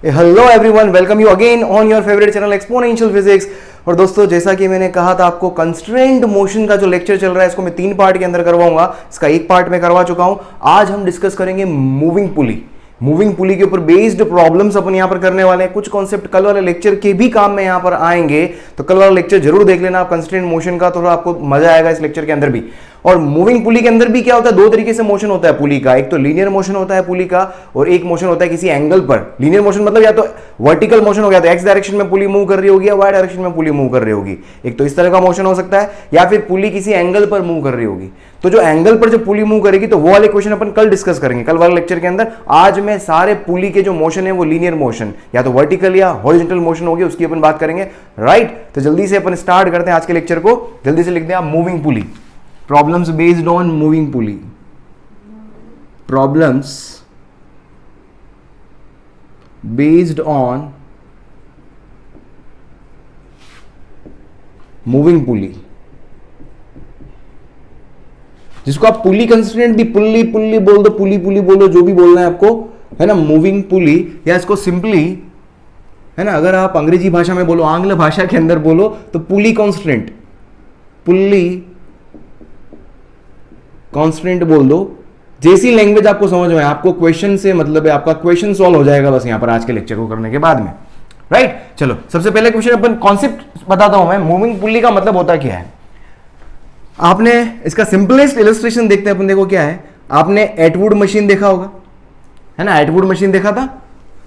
Hello everyone, welcome you again on your favourite channel exponential physics. और दोस्तों, जैसा कि मैंने कहा था आपको, कंस्ट्रेंट मोशन का जो लेक्चर चल रहा है इसको मैं 3 पार्ट के अंदर करवाऊंगा। इसका एक पार्ट मैं करवा चुका हूं। आज हम डिस्कस करेंगे मूविंग पुली। मूविंग पुली के ऊपर बेस्ड प्रॉब्लम्स अपन यहां पर करने वाले हैं। कुछ कॉन्सेप्ट कल वाले लेक्चर के भी काम में यहां पर आएंगे, तो कल वाला लेक्चर जरूर देख लेना आप कंस्ट्रेंट मोशन का, थोड़ा आपको मजा आएगा इस लेक्चर के अंदर भी। और मूविंग पुली के अंदर भी क्या होता है, दो तरीके से मोशन होता है पुली का। एक तो लीनियर मोशन होता है पुली का, और एक मोशन होता है किसी एंगल पर। लीनियर मोशन मतलब या तो वर्टिकल मोशन हो गया, तो एक्स डायरेक्शन में पुली मूव कर रही होगी, या वाई डायरेक्शन में पुली मूव कर रही होगी। एक तो इस तरह का मोशन हो सकता है, या फिर पुली किसी एंगल पर मूव कर रही होगी। तो जो एंगल पर जो पुली मूव करेगी, तो वो वाले क्वेश्चन अपन कल डिस्कस करेंगे कल वाले लेक्चर के अंदर। आज में सारे पुली के जो मोशन है वो लीनियर मोशन, या तो वर्टिकल या हॉरिजॉन्टल मोशन होगी, उसकी अपन बात करेंगे। राइट, तो जल्दी से अपन स्टार्ट करते हैं आज के लेक्चर को। जल्दी से लिख दें आप moving pulley. Problems based on moving pulley. Problems based on moving pulley. जिसको आप पुली कंस्ट्रेंट भी पुल्ली पुल्ली बोल दो, पुली पुली बोल दो, जो भी बोलना है आपको, है ना, मूविंग पुली। या इसको सिंपली, है ना, अगर आप अंग्रेजी भाषा में बोलो, आंग्ल भाषा के अंदर बोलो, तो पुली कॉन्स्टेंट, पुल्ली कांस्टेंट बोल दो। जैसी लैंग्वेज आपको समझ में, आपको क्वेश्चन से मतलब है, आपका क्वेश्चन सॉल्व हो जाएगा बस यहां पर आज के लेक्चर को करने के बाद में। राइट, चलो सबसे पहले क्वेश्चन अपन कॉन्सेप्ट बताता हूं मैं। मूविंग पुली का मतलब होता क्या है, आपने इसका सिंपलेस्ट इलस्ट्रेशन देखते हैं अपन। देखो क्या है, आपने एटवुड मशीन देखा होगा, है ना, एटवुड मशीन देखा था।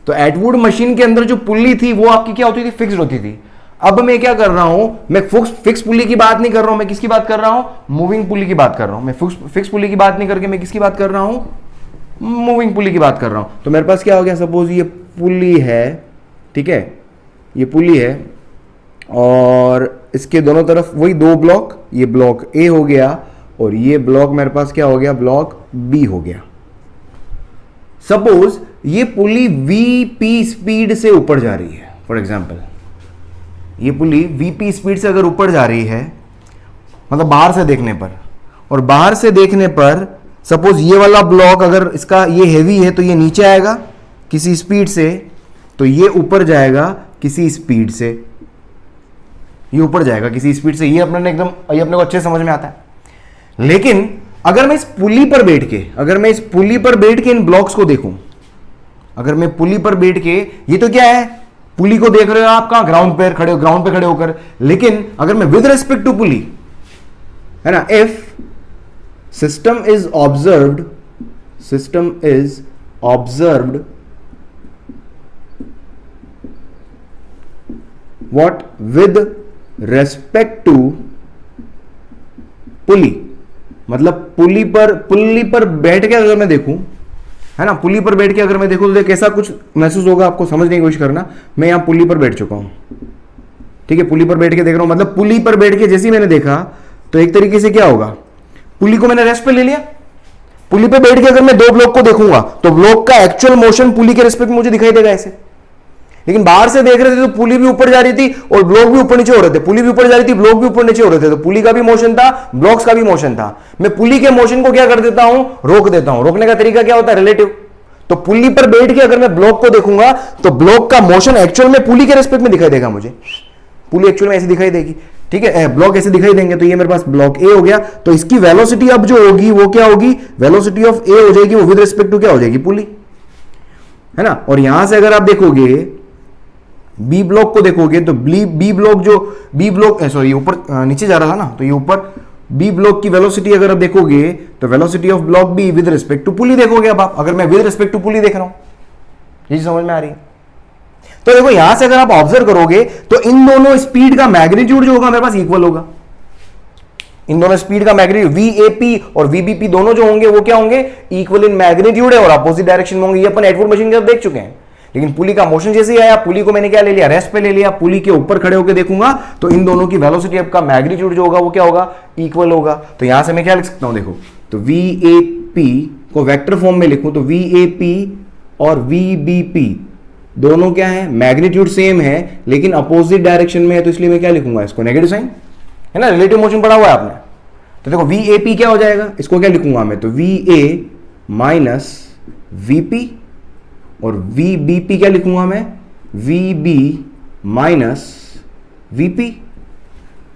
तो एटवुड मशीन के अंदर जो पुली थी वो आपकी क्या होती थी, फिक्स्ड होती थी। अब मैं क्या कर रहा हूं, मैं फिक्स पुली की बात नहीं कर रहा हूं, मैं किसकी बात कर रहा हूं, मूविंग पुली की बात कर रहा हूं। मैं फिक्स पुली की बात नहीं करके मैं किसकी बात कर रहा हूं, मूविंग पुली की बात कर रहा हूं। तो मेरे पास क्या हो गया, सपोज ये पुली है, ठीक है, ये पुली है, और इसके दोनों तरफ वही दो ब्लॉक, ये ब्लॉक ए हो गया, और ये ब्लॉक मेरे पास क्या हो गया, ब्लॉक बी हो गया। सपोज ये पुली वीपी स्पीड से ऊपर जा रही है, फॉर एग्जाम्पल ये पुली वीपी स्पीड से अगर ऊपर जा रही है, मतलब बाहर से देखने पर, और बाहर से देखने पर सपोज ये वाला ब्लॉक अगर इसका ये हैवी है, तो ये नीचे आएगा किसी स्पीड से, तो ये ऊपर जाएगा किसी स्पीड से, ये ऊपर जाएगा किसी स्पीड से। ये अपने एकदम, ये अपने को अच्छे समझ में आता है। लेकिन अगर मैं इस पुली पर बैठ के, अगर मैं इस पुली पर बैठ के इन ब्लॉक्स को देखूं, अगर मैं पुली पर बैठ के, ये तो क्या है, पुली को देख रहे हो आप कहां, ग्राउंड पे खड़े हो, ग्राउंड पे खड़े होकर। लेकिन अगर मैं विद रिस्पेक्ट टू पुली, है ना, if system is observed, system is observed what, with respect to pulley, मतलब पुली पर बैठ के अगर मैं देखूं, है ना, पुली पर बैठ के अगर मैं देखूं, तो कैसा कुछ महसूस होगा आपको, समझने की कोशिश करना। मैं यहां पुली पर बैठ चुका हूं, ठीक है, पुली पर बैठ के देख रहा हूं, मतलब पुली पर बैठ के जैसे ही मैंने देखा, तो एक तरीके से क्या होगा, पुली को मैंने रेस्ट पे ले लिया। पुली पर बैठ के अगर मैं दो ब्लॉक को देखूंगा, तो ब्लॉक का एक्चुअल मोशन पुली के रेस्पेक्ट में मुझे दिखाई देगा ऐसे। लेकिन बाहर से देख रहे थे तो पुली भी ऊपर जा रही थी और ब्लॉक भी ऊपर नीचे हो रहे थे, पुली भी ऊपर जा रही थी, ब्लॉक भी ऊपर नीचे हो रहे थे। तो पुली का भी मोशन था, ब्लॉक्स का भी मोशन था। मैं पुली के मोशन को क्या कर देता हूं, रोक देता हूं। रोकने का तरीका क्या होता है, रिलेटिव। तो पुली पर बैठ के अगर मैं ब्लॉक को देखूंगा, तो ब्लॉक का मोशन एक्चुअल में पुली के रेस्पेक्ट में दिखाई देगा मुझे। पुली एक्चुअल में ऐसे दिखाई देगी, ठीक है, ब्लॉक ऐसे दिखाई देंगे। तो ये मेरे पास ब्लॉक ए हो गया। तो इसकी वेलोसिटी अब जो होगी वो क्या होगी, वेलोसिटी ऑफ ए हो जाएगी, वो विद रिस्पेक्ट टू क्या हो जाएगी, पुली, है ना। और यहां से अगर आप देखोगे बी ब्लॉक को देखोगे, तो बी ब्लॉक जो बी ब्लॉक सॉरी ऊपर नीचे जा रहा था ना, तो ये ऊपर बी ब्लॉक की वेलोसिटी अगर आप देखोगे, तो velocity of block B with respect to pulley देखोगे। अब आप, अगर मैं विद रिस्पेक्ट टू पुली देख रहा हूं, ये समझ में आ रही है। तो देखो यहां से अगर आप ऑब्जर्व करोगे, तो इन दोनों स्पीड का मैग्नीट्यूड जो होगा मेरे पास इक्वल होगा। इन दोनों स्पीड का मैग्नीट्यूड वीएपी और वीबीपी दोनों जो होंगे वो क्या होंगे, इक्वल इन मैग्नीट्यूड है और अपोजिट डायरेक्शन में होंगे। ये अपन एटवुड मशीन के अंदर देख चुके हैं। लेकिन पुली का मोशन जैसे ही आया, पुली को मैंने क्या ले लिया, रेस्ट पे ले लिया। पुली के ऊपर खड़े होकर देखूंगा, तो इन दोनों की वेलोसिटी का मैग्नीट्यूड जो होगा वो क्या होगा, इक्वल होगा। तो यहां से मैं क्या लिख सकता हूं, देखो, तो वीएपी को वेक्टर फॉर्म में लिखूं, तो वीएपी और वीबीपी दोनों क्या है, मैग्नीट्यूड सेम है, लेकिन अपोजिट डायरेक्शन में है। तो इसलिए मैं क्या लिखूंगा, इसको नेगेटिव साइन, है ना, रिलेटिव मोशन पढ़ा हुआ है आपने। तो देखो वीएपी क्या हो जाएगा, इसको क्या लिखूंगा मैं, तो वीए माइनस वीपी और वी बी पी क्या लिखूंगा मैं, V B minus V P.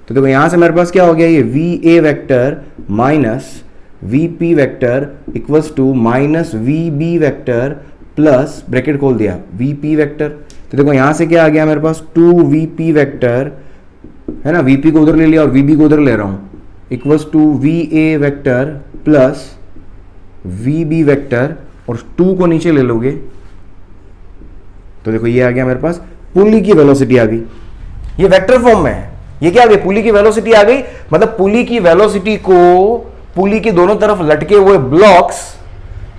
तो देखो यहां से मेरे पास क्या हो गया, ये V A vector minus V P vector equals to minus V B vector plus bracket खोल दिया वी पी वैक्टर। तो देखो यहां से क्या आ गया मेरे पास, 2 वी पी वैक्टर है ना, वीपी को उधर ले लिया और वीबी को उधर ले रहा हूं, equals to V A vector plus V B vector और 2 को नीचे ले लोगे तो देखो ये आ गया मेरे पास, पुली की वेलोसिटी आ गई। ये वेक्टर फॉर्म में है, ये क्या आ गई, पुली की वेलोसिटी आ गई। मतलब पुली की वेलोसिटी को पुली के दोनों तरफ लटके हुए ब्लॉक्स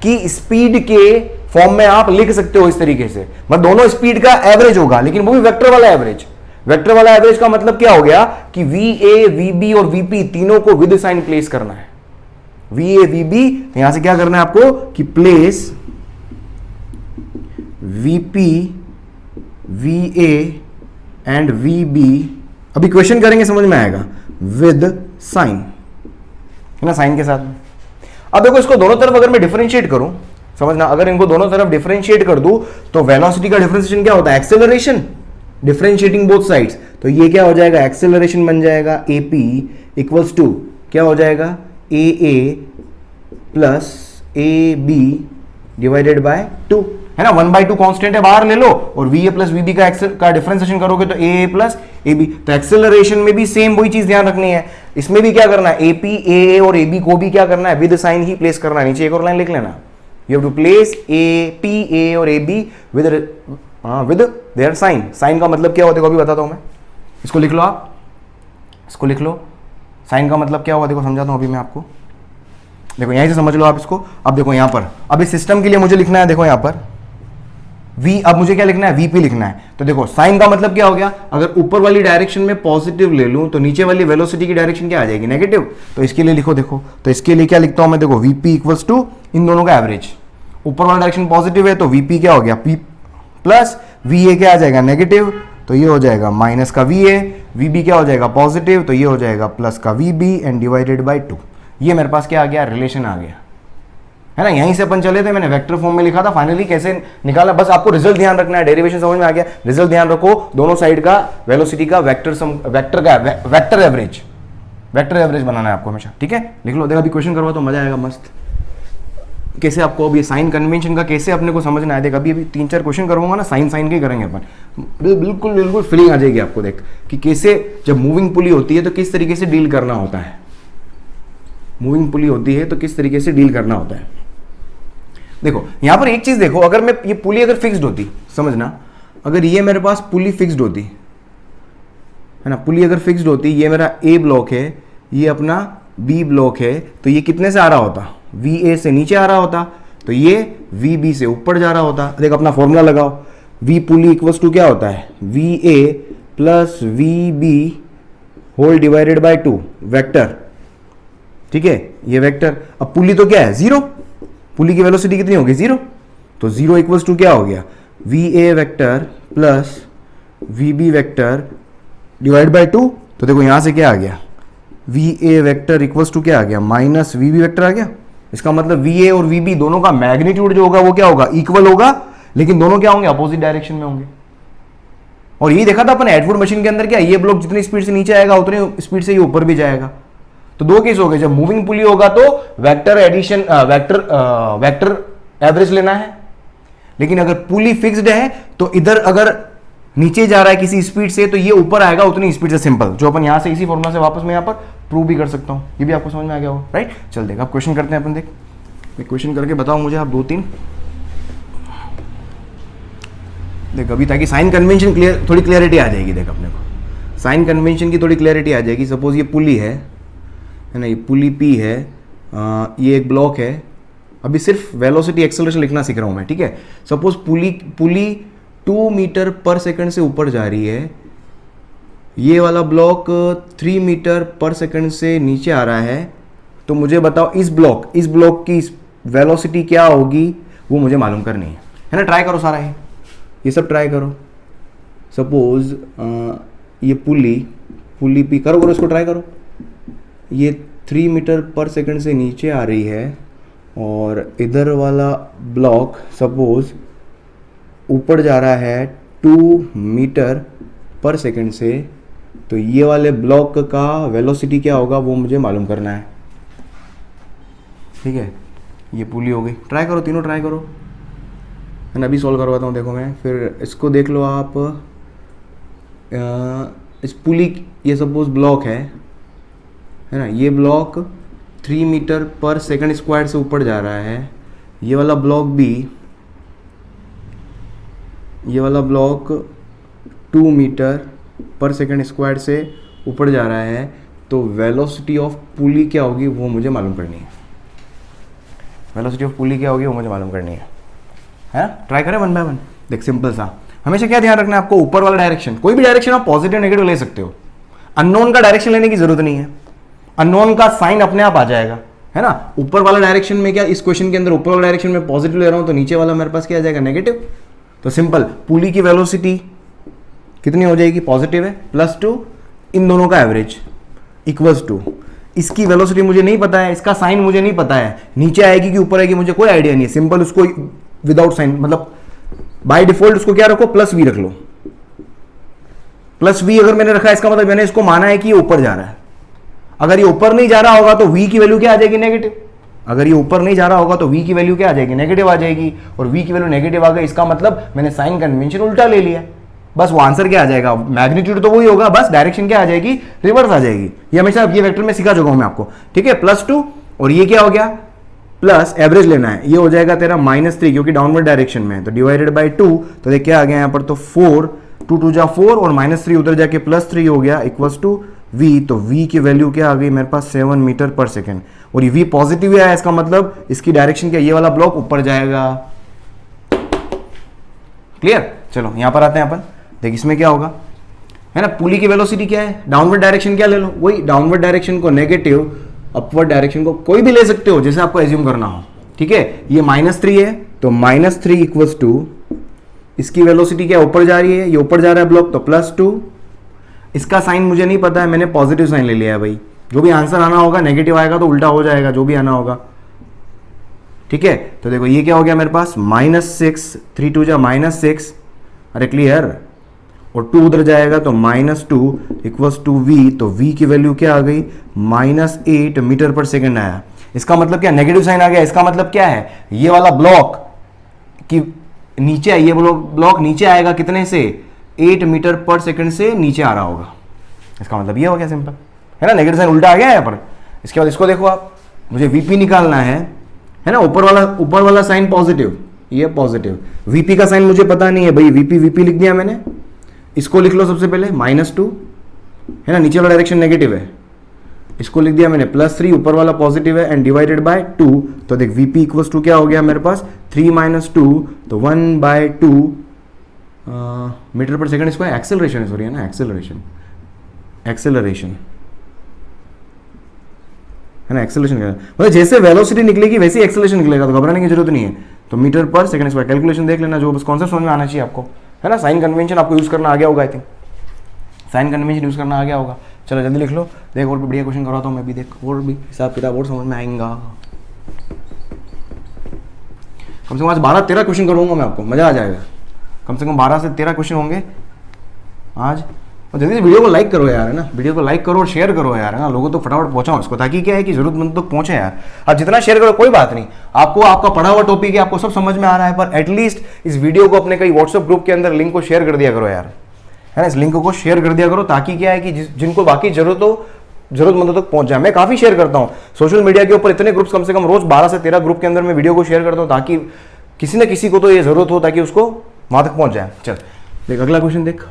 की स्पीड के फॉर्म में आप लिख सकते हो इस तरीके से। मतलब दोनों स्पीड का एवरेज होगा, लेकिन वो भी वेक्टर वाला एवरेज। वेक्टर वाला एवरेज का मतलब क्या हो गया कि वी ए वी बी और वी पी तीनों को विद साइन प्लेस करना है। वी ए वी बी यहां से क्या करना है आपको कि place V P V A and V B. अब इक्वेशन करेंगे समझ में आएगा, विद साइन है ना, साइन के साथ में। अब देखो इसको दोनों तरफ अगर मैं डिफरेंशिएट करूं, समझना, अगर इनको दोनों तरफ डिफरेंशिएट कर दूं तो वेलोसिटी का डिफरेंशिएशन क्या होता है, एक्सेलरेशन, डिफरेंशिएटिंग बोथ साइड्स। तो ये क्या हो जाएगा, एक्सेलरेशन बन जाएगा AP इक्वल्स टू क्या हो जाएगा, AA plus AB divided by 2 है ना, 1/2 कांस्टेंट है, बाहर ले लो और VA प्लस VB का डिफरेंशिएशन करोगे तो AA प्लस AB। तो एक्सेलरेशन में भी सेम वही चीज ध्यान रखनी है, इसमें भी क्या करना है, AP AA और AB को भी क्या करना है, विद साइन ही प्लेस करना है। नीचे एक और लाइन लिख लेना, you have to place AP A और AB with their sign. Sign का मतलब क्या होता है देखो अभी बताता हूं मैं, इसको लिख लो आप, इसको लिख लो, साइन का मतलब क्या हुआ देखो समझाता हूं अभी मैं आपको। देखो यहीं से समझ लो आप इसको। अब देखो यहां पर, अब इस सिस्टम के लिए मुझे लिखना है, देखो यहां पर V, अब मुझे क्या लिखना है, VP लिखना है। तो देखो साइन का मतलब क्या हो गया, अगर ऊपर वाली डायरेक्शन में पॉजिटिव ले लूं तो नीचे वाली वेलोसिटी की डायरेक्शन क्या आ जाएगी, नेगेटिव। तो इसके लिए लिखो, देखो तो इसके लिए क्या लिखता हूं मैं, देखो VP इक्वल्स टू इन दोनों का एवरेज। ऊपर वाला डायरेक्शन पॉजिटिव है तो VP क्या हो गया, P प्लस VA क्या आ जाएगा, नेगेटिव, तो ये हो जाएगा माइनस का VA, VB क्या हो जाएगा, पॉजिटिव, तो ये हो जाएगा प्लस का VB एंड डिवाइडेड बाय 2। ये मेरे पास क्या आ गया, रिलेशन आ गया है ना। यहीं से अपन चले थे, मैंने वेक्टर फॉर्म में लिखा था, फाइनली कैसे निकाला, बस आपको रिजल्ट ध्यान रखना है, डेरिवेशन समझ में आ गया। रिजल्ट ध्यान रखो, दोनों साइड का वेलोसिटी का वेक्टर एवरेज बनाना है आपको हमेशा, ठीक है। लिख लो, देखो अभी क्वेश्चन करवा तो मजा आएगा मस्त। कैसे आपको अभी साइन कन्वेंशन का कैसे अपने को समझना है, देख अभी 3-4 क्वेश्चन करूंगा ना, साइन के करेंगे अपन, बिल्कुल फीलिंग आ जाएगी आपको, देख कि कैसे जब मूविंग पुली होती है तो किस तरीके से डील करना होता है। मूविंग पुली होती है तो किस तरीके से डील करना होता है। देखो यहां पर एक चीज देखो, अगर मैं ये पुली अगर फिक्स्ड होती, समझना, अगर ये मेरे पास पुली फिक्स्ड होती है ना, पुली अगर फिक्स्ड होती, ये मेरा A ब्लॉक है, ये अपना B ब्लॉक है, तो ये कितने से आ रहा होता, VA से नीचे आ रहा होता, तो ये VB से ऊपर जा रहा होता। देख अपना फॉर्मूला लगाओ, V पुली इक्वल्स टू क्या होता है, VA plus VB whole divided by 2 vector, ठीक है, ये वेक्टर। अब पुली तो क्या है, 0, पुली की वेलोसिटी कितनी होगी, 0, तो 0 इक्वल्स टू क्या हो गया, VA vector plus VB vector divide by 2। तो देखो यहां से क्या आ गया, VA वेक्टर इक्वल्स टू क्या आ गया, माइनस VB वेक्टर आ गया। इसका मतलब VA और VB दोनों का मैग्नीट्यूड जो होगा वो क्या होगा, इक्वल होगा, लेकिन दोनों क्या होंगे, अपोजिट डायरेक्शन में होंगे। और ये देखा था अपन एडवुड मशीन के अंदर, क्या ये ब्लॉक जितनी स्पीड से नीचे आएगा उतनी स्पीड से ये ऊपर भी जाएगा। तो दो केस हो गए, जब मूविंग पुली होगा तो वेक्टर एडिशन वेक्टर एवरेज लेना है, लेकिन अगर पुली फिक्स्ड है तो इधर अगर नीचे जा रहा है किसी स्पीड से तो ये ऊपर आएगा उतनी स्पीड से, सिंपल, जो अपन यहां से इसी फॉर्मूला से वापस मैं यहां पर प्रूव भी कर सकता हूं। ये भी आपको समझ में आ गया हो, राइट। चल देख अब क्वेश्चन करते हैं अपन, देख क्वेश्चन करके बताओ मुझे आप 2-3 देख अभी, ताकि साइन कन्वेंशन क्लियर, थोड़ी क्लियरिटी आ जाएगी। देख अपने को साइन कन्वेंशन की थोड़ी क्लियरिटी आ जाएगी। सपोज ये पुली है ना, ये पुली P है, ये एक ब्लॉक है। अभी सिर्फ वेलोसिटी एक्सेलरेशन लिखना सीख रहा हूं मैं, ठीक है। सपोज पुली 2 मीटर पर सेकंड से ऊपर जा रही है, ये वाला ब्लॉक 3 मीटर पर सेकंड से नीचे आ रहा है, तो मुझे बताओ इस ब्लॉक की वेलोसिटी क्या होगी, वो मुझे मालूम करनी है ना। ट्राई करो सारा ये सब ट्राई करो। सपोज ये पुली P करो इसको ट्राई करो। ये 3 मीटर पर सेकंड से नीचे आ रही है और इधर वाला ब्लॉक सपोज ऊपर जा रहा है 2 मीटर पर सेकंड से, तो ये वाले ब्लॉक का वेलोसिटी क्या होगा वो मुझे मालूम करना है। ठीक है, ये पुली हो गई। ट्राई करो, तीनों ट्राई करो, मैं अभी सॉल्व करवाता हूँ। देखो मैं, फिर इसको देख लो आप। इस पुली, ये सपोज ब्लॉक है ना, ये ब्लॉक 3 मीटर पर सेकंड स्क्वायर से ऊपर जा रहा है। ये वाला ब्लॉक भी, ये वाला ब्लॉक 2 मीटर पर सेकंड स्क्वायर से ऊपर जा रहा है। तो वेलोसिटी ऑफ पुली क्या होगी वो मुझे मालूम करनी है। वेलोसिटी ऑफ पुली क्या होगी वो मुझे मालूम करनी है ना। ट्राई करें वन बाय वन। देख सिंपल सा, हमेशा क्या ध्यान रखना है आपको, ऊपर वाला डायरेक्शन, कोई भी डायरेक्शन आप पॉजिटिव नेगेटिव ले सकते हो। अननोन का डायरेक्शन लेने की जरूरत नहीं है, अननोन का साइन अपने आप आ जाएगा, है ना। ऊपर वाला डायरेक्शन में क्या, इस क्वेश्चन के अंदर ऊपर वाला डायरेक्शन में पॉजिटिव ले रहा हूं, तो नीचे वाला मेरे पास क्या आ जाएगा, नेगेटिव। तो सिंपल, पुली की वेलोसिटी कितनी हो जाएगी, पॉजिटिव है, +2 इन दोनों का एवरेज इक्वल्स टू, इसकी वेलोसिटी मुझे नहीं पता है, इसका साइन मुझे नहीं पता है, नीचे आएगी कि ऊपर आएगी मुझे कोई आइडिया नहीं है। सिंपल उसको विदाउट साइन, मतलब बाय डिफॉल्ट उसको क्या रखो, +v रख लो। +v अगर मैंने रखा है, इसका मतलब मैंने इसको माना है कि ये ऊपर जा रहा है। अगर ये ऊपर नहीं जा रहा होगा तो v की वैल्यू क्या आ जाएगी, नेगेटिव। अगर ये ऊपर नहीं जा रहा होगा तो v की वैल्यू क्या आ जाएगी, नेगेटिव आ जाएगी। और v की वैल्यू नेगेटिव आ गई, इसका मतलब मैंने साइन कन्वेंशन उल्टा ले लिया। बस वो आंसर क्या आ जाएगा, मैग्नीट्यूड तो वही होगा, बस डायरेक्शन क्या आ जाएगी, रिवर्स आ जाएगी। ये हमेशा ये वेक्टर में सिखा चुका हूं मैं आपको, ठीक है। +2 और ये क्या हो गया, प्लस एवरेज लेना है, ये हो जाएगा तेरा -3 क्योंकि डाउनवर्ड डायरेक्शन में है, तो डिवाइडेड बाय 2। तो देख क्या आ गया यहाँ पर, तो 4, 2 2 जा 4 और -3 उधर जाके +3 हो गया, इक्वल्स टू v। तो v की वैल्यू क्या आ गई मेरे पास, 7 मीटर पर सेकेंड। और ये v पॉजिटिव है, इसका मतलब इसकी डायरेक्शन क्या, ये वाला ब्लॉक ऊपर जाएगा। क्लियर। चलो यहां पर आते हैं अपन, देख इसमें क्या होगा, है ना। पुली की वेलोसिटी क्या है, डाउनवर्ड डायरेक्शन क्या ले लो, वही डाउनवर्ड डायरेक्शन को नेगेटिव, अपवर्ड डायरेक्शन को कोई भी ले सकते हो जैसे आपको एज्यूम करना हो, ठीक है। ये -3 है, तो -3 इक्वल्स टू, इसकी वेलोसिटी क्या ऊपर जा रही है, ये ऊपर जा रहा है ब्लॉक, तो +2। इसका साइन मुझे नहीं पता है, मैंने पॉजिटिव साइन ले लिया है भाई। जो भी आंसर आना होगा, नेगेटिव आएगा तो उल्टा हो जाएगा, जो भी आना होगा, ठीक है। तो देखो ये क्या हो गया मेरे पास, -6, 3 2 जा -6, अरे क्लियर। और 2 उधर जाएगा तो -2 इक्वल्स टू v। तो v की वैल्यू क्या आ गई, -8 मीटर पर सेकंड आया। इसका मतलब क्या, नेगेटिव साइन आ गया। इसका मतलब क्या है, ये वाला ब्लॉक की नीचे, ये ब्लॉक नीचे आएगा कितने से, 8 मीटर पर सेकंड से नीचे आ रहा होगा। इसका मतलब ये हो गया, सिंपल है ना। नेगेटिव साइन उल्टा आ गया यहाँ पर। इसके बाद इसको देखो आप, मुझे vp निकालना है ना। ऊपर वाला साइन पॉजिटिव, ये पॉजिटिव, vp का साइन मुझे पता नहीं है भाई, vp लिख दिया मैंने। इसको लिख लो सबसे पहले, -2 है ना, नीचे वाला डायरेक्शन नेगेटिव है, इसको लिख दिया मैंने +3, ऊपर वाला पॉजिटिव है, एंड डिवाइडेड बाय 2। तो देख vp इक्वल्स टू क्या हो गया मेरे पास, 3 - 2, तो 1/2 मीटर पर सेकंड स्क्वायर। एक्सेलरेशन है, सॉरी है ना, एक्सेलरेशन है ना, एक्सेलरेशन मतलब जैसे वेलोसिटी निकलेगी वैसे ही एक्सेलरेशन निकलेगा, तो घबराने की जरूरत नहीं है। तो मीटर पर सेकंड स्क्वायर, कैलकुलेशन देख लेना, जो बस कॉन्सेप्ट समझ में आना चाहिए आपको, है ना। साइन कन्वेंशन आपको यूज करना आ गया होगा, I think sign convention use करना आ गया होगा। चलो जल्दी लिख लो, देख और भी बढ़िया क्वेश्चन करवाता हूँ मैं भी, देख और भी हिसाब किताब और समझ में आएगा। कम से कम आज 12-13 क्वेश्चन करूँगा मैं आपको, मजा आ जाएगा। कम से कम 12 से 13 क्वेश्चन होंगे आज। और जल्दी से वीडियो को लाइक करो यार, है ना, वीडियो को लाइक करो और शेयर करो यार, है ना, लोगों तक फटाफट पहुंचाओ इसको, ताकि क्या है कि जरूरतमंद तक पहुंचे यार। आप जितना शेयर करो कोई बात नहीं, आपको आपका पढ़ा हुआ टॉपिक है, आपको सब समझ में आ रहा है, पर एटलीस्ट इस वीडियो को अपने कई व्हाट्सएप ग्रुप के अंदर लिंक को शेयर कर दिया करो यार, है ना। इस लिंक को शेयर कर दिया करो, ताकि क्या है कि जिनको बाकी जरूरत हो, जरूरतमंदों तक पहुंच जाए। मैं काफी शेयर करता हूँ सोशल मीडिया के ऊपर, इतने ग्रुप्स, कम से कम रोज 12 से 13 ग्रुप के अंदर मैं वीडियो को शेयर करता हूँ, ताकि किसी न किसी को तो ये जरूरत हो, ताकि उसको वहां तक पहुंच जाए। चल देख अगला क्वेश्चन देख,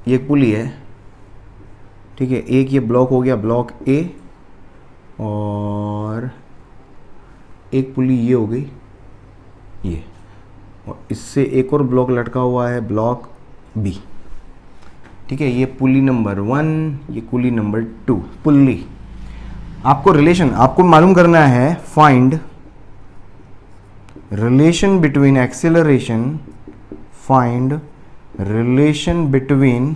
ये एक पुली है, ठीक है। एक ये ब्लॉक हो गया, ब्लॉक ए, और एक पुली ये हो गई ये, और इससे एक और ब्लॉक लटका हुआ है, ब्लॉक बी, ठीक है। ये पुली नंबर 1, ये पुली नंबर 2। पुली आपको रिलेशन आपको मालूम करना है, find relation between acceleration, find relation between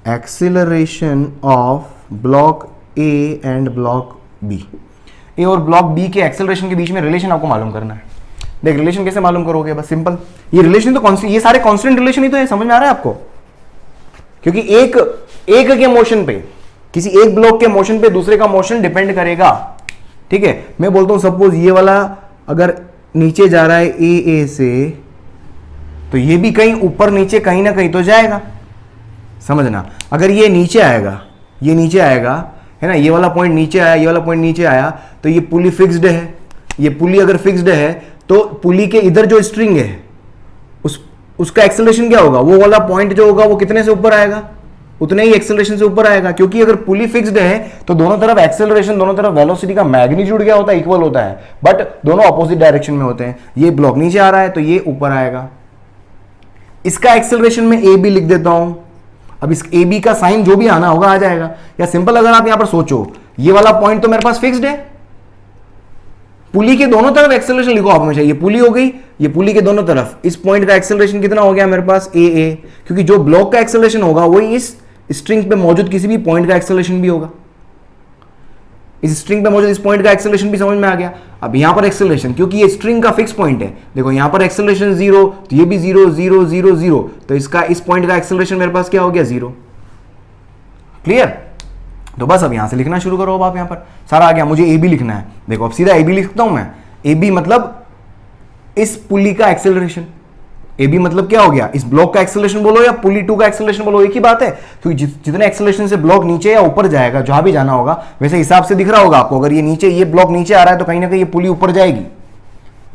acceleration of block A and block B। ए और ब्लॉक बी के एक्सेलरेशन के बीच में रिलेशन आपको मालूम करना है। देख रिलेशन कैसे मालूम करोगे, बस सिंपल, ये रिलेशन तो कांस्टेंट, ये सारे कांस्टेंट रिलेशन ही तो है, समझ में आ रहा है आपको? क्योंकि एक के मोशन पे, किसी एक ब्लॉक के मोशन पे दूसरे का मोशन डिपेंड करेगा। ठीक है, मैं बोलता हूं सपोज ये वाला अगर नीचे जा रहा है ए से, तो ये भी कहीं ऊपर नीचे कहीं ना कहीं तो जाएगा, समझना। अगर ये नीचे आएगा, ये नीचे आएगा, है ना, ये वाला पॉइंट नीचे आया, ये वाला पॉइंट नीचे आया, तो ये पुली फिक्स्ड है। ये पुली अगर फिक्स्ड है तो पुली के इधर जो स्ट्रिंग है उसका एक्सेलरेशन क्या होगा, वो वाला पॉइंट जो होगा वो कितने से ऊपर आएगा, उतने ही एक्सेलरेशन से ऊपर आएगा। क्योंकि अगर पुली फिक्स्ड है तो दोनों तरफ एक्सेलरेशन, दोनों तरफ वेलोसिटी का मैग्नीट्यूड क्या होता है, इक्वल होता है, बट दोनों अपोजिट डायरेक्शन में होते हैं। ये ब्लॉक नीचे आ रहा है तो ये ऊपर आएगा। इसका एक्सेलरेशन में ए बी लिख देता हूं। अब इस ए बी का साइन जो भी आना होगा आ जाएगा। या सिंपल अगर आप यहां पर सोचो, ये वाला पॉइंट तो मेरे पास फिक्स्ड है, पुली के दोनों तरफ एक्सेलरेशन लिखो आप हमेशा। ये पुली हो गई, ये पुली के दोनों तरफ, इस पॉइंट का एक्सेलरेशन कितना हो गया मेरे पास, ए। क्योंकि जो ब्लॉक का एक्सेलरेशन होगा वही इस स्ट्रिंग पे मौजूद किसी भी पॉइंट का एक्सेलरेशन भी होगा। इस स्ट्रिंग पे मौजूद इस पॉइंट का एक्सेलरेशन भी समझ में आ गया। अब यहां पर एक्सेलरेशन, क्योंकि ये स्ट्रिंग का फिक्स पॉइंट है, देखो यहां पर एक्सेलरेशन 0, तो ये भी 0 0 0 0, तो इसका इस पॉइंट का एक्सेलरेशन मेरे पास क्या हो गया, 0। क्लियर? तो बस अब यहां से लिखना शुरू करो। अब आप यहां पर सारा आ गया, मुझे ए बी लिखना है। देखो अब सीधा ए बी लिखता हूं मैं। ए बी मतलब इस पुली का एक्सेलरेशन। ए बी मतलब क्या हो गया, इस ब्लॉक का एक्सेलरेशन बोलो या पुली 2 का एक्सेलरेशन बोलो, एक ही बात है। क्योंकि जितने एक्सेलरेशन से ब्लॉक नीचे या ऊपर जाएगा, जहां भी जाना होगा, वैसे हिसाब से दिख रहा होगा आपको। अगर ये नीचे, ये ब्लॉक नीचे आ रहा है तो कहीं ना कहीं ये पुली ऊपर जाएगी,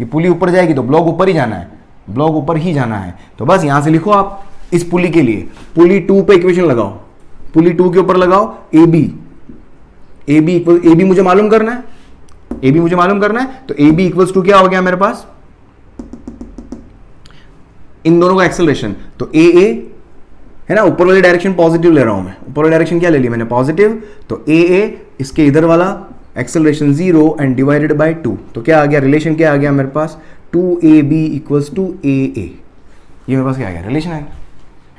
ये पुली ऊपर जाएगी, तो ब्लॉक ऊपर ही जाना है, ब्लॉक ऊपर ही जाना है। तो बस यहां से लिखो आप इस पुली के लिए, पुली 2 पे इक्वेशन लगाओ, पुली 2 के ऊपर लगाओ ए बी मुझे मालूम करना है, ए बी मुझे मालूम करना है। तो ए बी इक्वल्स टू क्या हो गया मेरे पास, इन दोनों का एक्सेलरेशन। तो ए है ना, ऊपर वाली डायरेक्शन पॉजिटिव ले रहा हूं मैं, ऊपर वाली डायरेक्शन क्या ले ली मैंने, पॉजिटिव। तो ए इसके इधर वाला एक्सेलरेशन 0 एंड डिवाइडेड बाय 2। तो क्या आ गया, रिलेशन क्या आ गया मेरे पास, 2ab इक्वल्स टू ए। ये मेरे पास क्या आ गया, रिलेशन आ गया,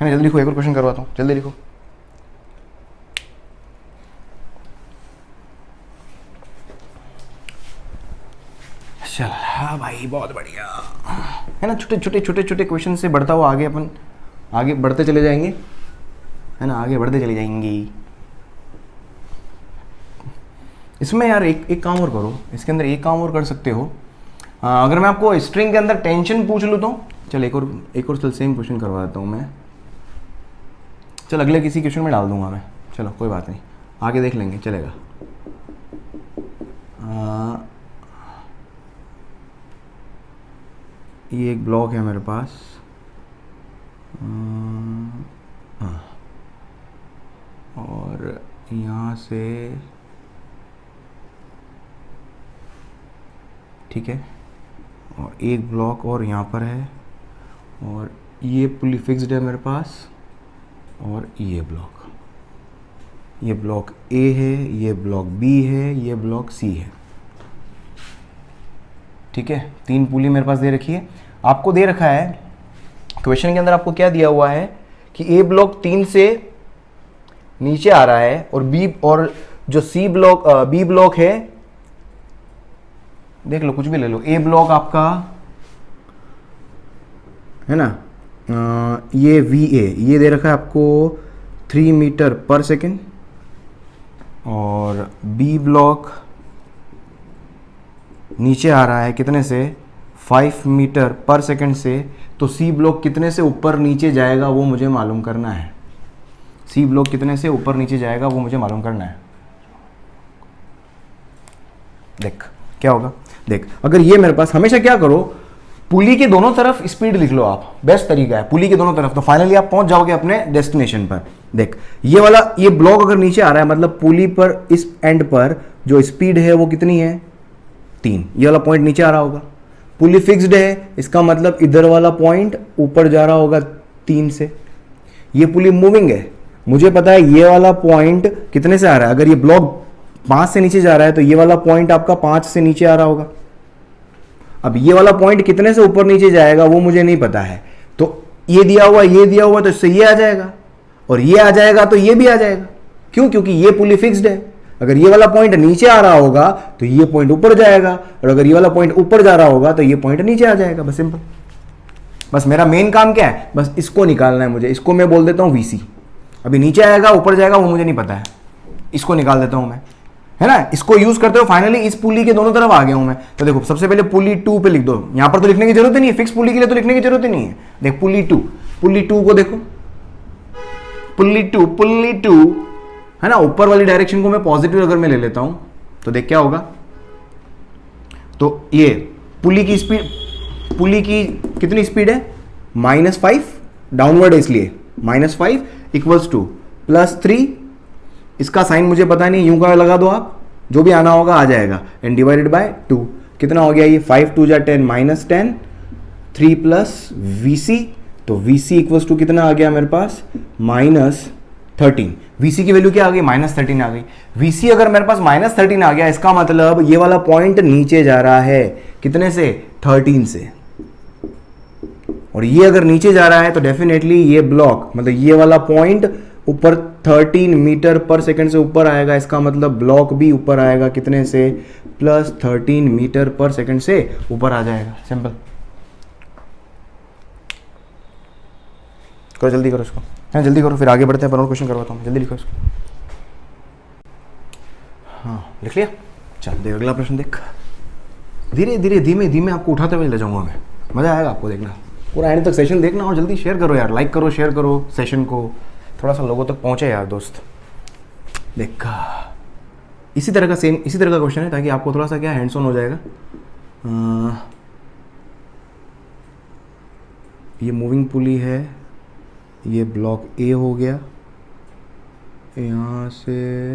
है ना। जल्दी लिखो, एक और क्वेश्चन करवाता हूं, जल्दी लिखो। चल हाँ भाई, बहुत बढ़िया, है ना। छोटे क्वेश्चन से बढ़ता हुआ आगे अपन आगे बढ़ते चले जाएंगे, है ना, आगे बढ़ते चले जाएंगे। इसमें यार एक काम और करो, इसके अंदर एक काम और कर सकते हो। अगर मैं आपको स्ट्रिंग के अंदर टेंशन पूछ लूँ तो चल एक और चल सेम क्वेश्चन करवा देता हूँ मैं। चल अगले किसी क्वेश्चन में डाल दूंगा मैं, चलो कोई बात नहीं, आगे देख लेंगे, चलेगा। ये एक ब्लॉक है मेरे पास, और यहाँ से, ठीक है, और एक ब्लॉक और यहाँ पर है, और ये पुली फिक्स्ड है मेरे पास, और ये ब्लॉक ए है, ये ब्लॉक बी है, ये ब्लॉक सी है। ठीक है, 3 पुली मेरे पास दे रखी है। आपको दे रखा है क्वेश्चन के अंदर, आपको क्या दिया हुआ है कि ए ब्लॉक 3 से नीचे आ रहा है, और जो बी ब्लॉक है, देख लो कुछ भी ले लो, ए ब्लॉक आपका है ना, ये VA ये दे रखा है आपको 3 मीटर पर सेकेंड, और बी ब्लॉक नीचे आ रहा है कितने से, 5 मीटर पर सेकेंड से। तो सी ब्लॉक कितने से ऊपर नीचे जाएगा वो मुझे मालूम करना है, सी ब्लॉक कितने से ऊपर नीचे जाएगा वो मुझे मालूम करना है। देख क्या होगा, देख अगर ये मेरे पास, हमेशा क्या करो, पुली के दोनों तरफ स्पीड लिख लो आप, बेस्ट तरीका है, पुली के दोनों तरफ, तो फाइनली आप पहुंच जाओगे अपने डेस्टिनेशन पर। देख ये ब्लॉक अगर नीचे आ रहा है, मतलब पुली पर इस एंड पर जो स्पीड है वो कितनी है, 3, ये वाला पॉइंट नीचे आ रहा होगा। पुली फिक्स्ड है, इसका मतलब इधर वाला पॉइंट ऊपर जा रहा होगा 3 से। ये पुली मूविंग है, मुझे पता है ये वाला पॉइंट कितने से आ रहा है, अगर ये ब्लॉक 5 से नीचे जा रहा है तो ये वाला पॉइंट आपका 5 से नीचे आ रहा होगा। अब ये वाला पॉइंट कितने से ऊपर नीचे जाएगा वो मुझे नहीं पता है, तो ये दिया हुआ तो इससे ये आ जाएगा, और ये आ जाएगा तो ये भी आ जाएगा। क्यों, क्योंकि ये पुली फिक्स्ड है, अगर ये वाला पॉइंट नीचे आ रहा होगा तो ये पॉइंट ऊपर जाएगा, और अगर ये वाला पॉइंट ऊपर जा रहा होगा तो ये पॉइंट नीचे आ जाएगा। बस सिंपल। बस मेरा मेन काम क्या है, बस इसको निकालना है मुझे। इसको मैं बोल देता हूँ VC। अभी नीचे आएगा ऊपर जाएगा वो मुझे नहीं पता है, इसको निकाल देता हूँ मैं, है ना। इसको यूज करते हो फाइनली इस पुली के दोनों तरफ आ गया हूं मैं। तो देखो सबसे पहले पुली 2 पे लिख दो, यहां पर तो लिखने की जरूरत ही नहीं है, फिक्स पुली के लिए तो लिखने की जरूरत ही नहीं है। देख पुली 2 को देखो, पुली टू है ना। ऊपर वाली डायरेक्शन को मैं पॉजिटिव अगर मैं ले लेता हूं तो देख क्या होगा, तो ये पुली की स्पीड, पुली की कितनी स्पीड है, -5, डाउनवर्ड है इसलिए -5 इक्वल्स टू +3, इसका साइन मुझे पता नहीं, यूं का लगा दो आप, जो भी आना होगा आ जाएगा, एंड डिवाइडेड बाय 2। कितना हो गया ये, 5 2 जा 10 -10, 3 प्लस VC, तो VC इक्वल्स टू कितना आ गया मेरे पास, -13। VC की वैल्यू क्या आ गई, -13 आ गई। VC अगर मेरे पास -13 आ गया, इसका मतलब ये वाला पॉइंट नीचे जा रहा है, कितने से, 13 से। और ये अगर नीचे जा रहा है तो डेफिनेटली ये ब्लॉक, मतलब ये वाला पॉइंट ऊपर 13 मीटर पर सेकंड से ऊपर आएगा, इसका मतलब ब्लॉक भी ऊपर आएगा, कितने से, +13 मीटर पर सेकंड से ऊपर आ जाएगा। सिंपल। करो जल्दी करो इसको, हाँ जल्दी करो, फिर आगे बढ़ते हैं, पर और क्वेश्चन करवाता हूँ, जल्दी लिखो इसको। हाँ लिख लिया, चल देख अगला प्रश्न देख। धीरे धीरे धीमे धीमे आपको उठाते हुए ले जाऊंगा मैं, मजा आएगा आपको देखना, पूरा एंड तक सेशन देखना, और जल्दी शेयर करो यार, लाइक करो, शेयर करो सेशन को, थोड़ा सा लोगों तक पहुंचे यार दोस्त। देखा इसी तरह का सेम, इसी तरह का क्वेश्चन है, ताकि आपको थोड़ा सा क्या हैंड्स ऑन हो जाएगा। ये मूविंग पुली है, ये ब्लॉक A हो गया, यहाँ से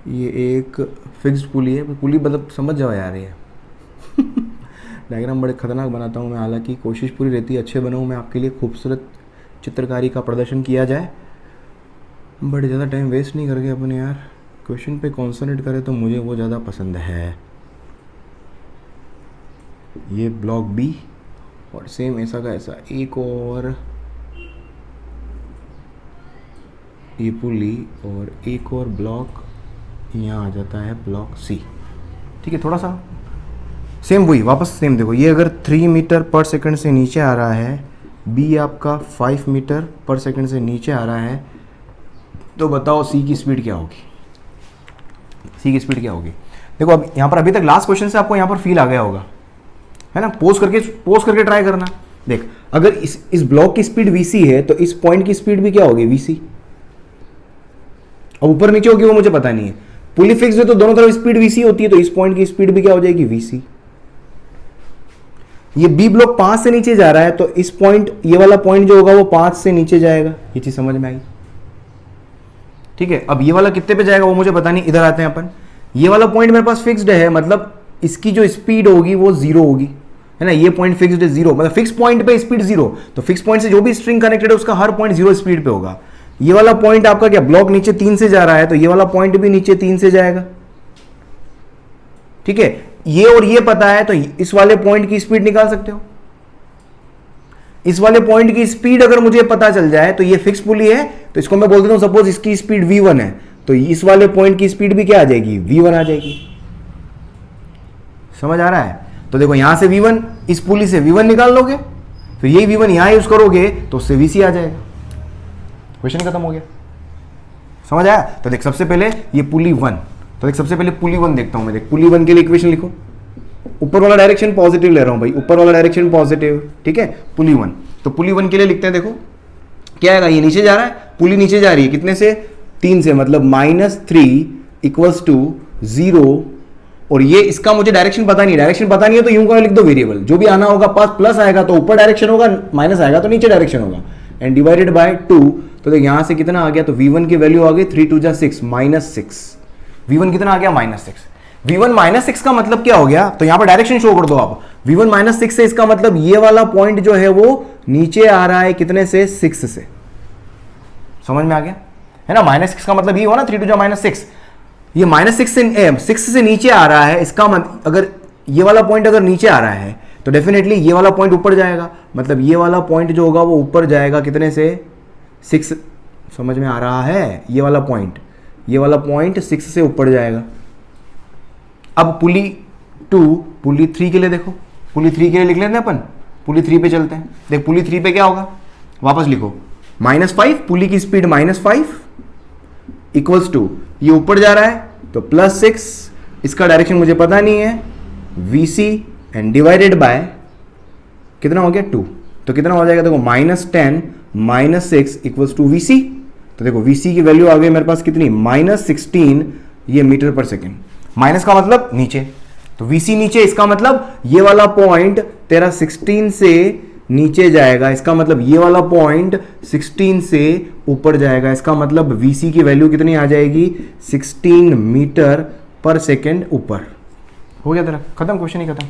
ये एक फिक्स्ड पुली है, पुली मतलब समझ जाओ यार ये डायग्राम बड़े खतरनाक बनाता हूँ मैं, हालांकि कोशिश पूरी रहती है अच्छे बनाऊँ मैं आपके लिए, खूबसूरत चित्रकारी का प्रदर्शन किया जाए, बट ज़्यादा टाइम वेस्ट नहीं करके अपने यार क्वेश्चन पे कॉन्सनट्रेट करें तो मुझे वो ज़्यादा पसंद है। ये ब्लॉक B और सेम ऐसा का ऐसा एक और ये पुली और एक और ब्लॉक यहाँ आ जाता है ब्लॉक C। ठीक है, थोड़ा सा सेम वही वापस सेम देखो, ये अगर 3 मीटर पर सेकंड से नीचे आ रहा है, B आपका 5 मीटर पर सेकंड से नीचे आ रहा है, तो बताओ C की स्पीड क्या होगी, C की स्पीड क्या होगी। देखो अब यहाँ पर अभी तक लास्ट क्वेश्चन से आपको यहाँ पर फील आ गया होगा, है ना। पोज करके ट्राई करना। देख अगर इस ब्लॉक की स्पीड VC है तो इस पॉइंट की स्पीड भी क्या होगी, VC। अब ऊपर नीचे होगी वो मुझे पता नहीं है, पुली फिक्स है तो दोनों तरफ स्पीड VC होती है, तो इस पॉइंट की स्पीड भी क्या हो जाएगी, VC। ये B ब्लॉक 5 से नीचे जा रहा है, तो इस पॉइंट, ये वाला पॉइंट जो होगा वो 5 से नीचे जाएगा, ये चीज समझ में आई। ठीक है, अब ये वाला कितने पे जाएगा वो मुझे पता नहीं, इधर आते हैं अपन। ये वाला पॉइंट मेरे पास फिक्स्ड है, मतलब इसकी जो स्पीड होगी वो 0 होगी, है ना। ये पॉइंट फिक्स्ड है 0, मतलब फिक्स पॉइंट पे स्पीड 0, तो फिक्स पॉइंट से जो भी स्ट्रिंग कनेक्टेड है उसका हर पॉइंट 0 स्पीड पे होगा। ये वाला पॉइंट आपका क्या, ब्लॉक नीचे 3 से जा रहा है, तो ये वाला पॉइंट भी नीचे 3 से जाएगा। ठीक है, ये और ये पता है, तो इस वाले पॉइंट की स्पीड निकाल सकते हो। इस वाले पॉइंट की स्पीड अगर मुझे पता चल जाए, तो ये फिक्स पुली है, तो इसको मैं बोल देता हूं सपोज इसकी स्पीड V1 है, तो इस वाले पॉइंट की स्पीड भी क्या आ जाएगी, V1 आ जाएगी। समझ आ रहा है। तो देखो यहां से V1, इस पुली से V1 निकाल लोगे, फिर यही V1 यहां यूज करोगे तो उससे VC आ जाएगा, क्वेश्चन खत्म हो गया। समझ आया। तो देख सबसे पहले ये पुली 1, तो देख सबसे पहले पुली 1 देखता हूं मैं। देख पुली 1 के लिए इक्वेशन लिखो, ऊपर वाला डायरेक्शन पॉजिटिव ले रहा हूं भाई, ऊपर वाला डायरेक्शन पॉजिटिव, ठीक है। पुली 1, तो पुली 1 के लिए लिखते हैं, देखो क्या आएगा, ये नीचे जा रहा है, पुली नीचे जा रही है, कितने से, 3 से, मतलब -3 इक्वल्स टू 0, और ये इसका मुझे डायरेक्शन पता नहीं, डायरेक्शन पता नहीं है तो यूं का लिख दो वेरिएबल, जो भी आना होगा पास प्लस आएगा तो ऊपर डायरेक्शन होगा, माइनस आएगा तो नीचे डायरेक्शन होगा, एंड डिवाइडेड बाय 2। तो देख यहां से कितना आ गया, तो V1 की वैल्यू आ गई 3 2 जा 6, -6। V1 कितना आ गया, -6। V1 -6 का मतलब क्या हो गया, तो यहां पर डायरेक्शन शो कर दो आप। V1 -6 से इसका मतलब ये वाला पॉइंट जो है वो नीचे आ रहा है, कितने से, 6 से। समझ में आ गया, है ना। -6 का मतलब ये हुआ ना, 3 2 जा -6, ये -6 से नीचे आ रहा है, इसका मतलब अगर ये वाला पॉइंट अगर नीचे आ रहा है तो डेफिनेटली ये वाला पॉइंट ऊपर जाएगा, मतलब ये वाला पॉइंट जो होगा वो ऊपर जाएगा, कितने से, 6। समझ में आ रहा है, ये वाला पॉइंट ये वाला पॉइंट 6 से ऊपर जाएगा। अब पुली 2 पुली 3 के लिए देखो, पुली 3 के लिए लिख लेते हैं अपन, पुली 3 पे चलते हैं। देख पुली 3 पे क्या होगा, वापस लिखो -5, पुली की स्पीड -5 इक्वल्स टू ये ऊपर जा रहा है तो +6, इसका डायरेक्शन मुझे पता नहीं है, VC एंड डिवाइडेड बाय कितना हो गया 2, तो कितना हो जाएगा देखो -10 -6 इक्वल्स टू VC। तो देखो VC की वैल्यू आ गई मेरे पास कितनी, -16 ये मीटर पर सेकेंड। माइनस का मतलब नीचे, तो VC नीचे, इसका मतलब ये वाला पॉइंट तेरा 16 से नीचे जाएगा, इसका मतलब ये वाला पॉइंट 16 से ऊपर जाएगा, इसका मतलब VC की वैल्यू कितनी आ जाएगी 16 मीटर पर सेकेंड ऊपर। हो गया तेरा, खत्म, क्वेश्चन ही खत्म।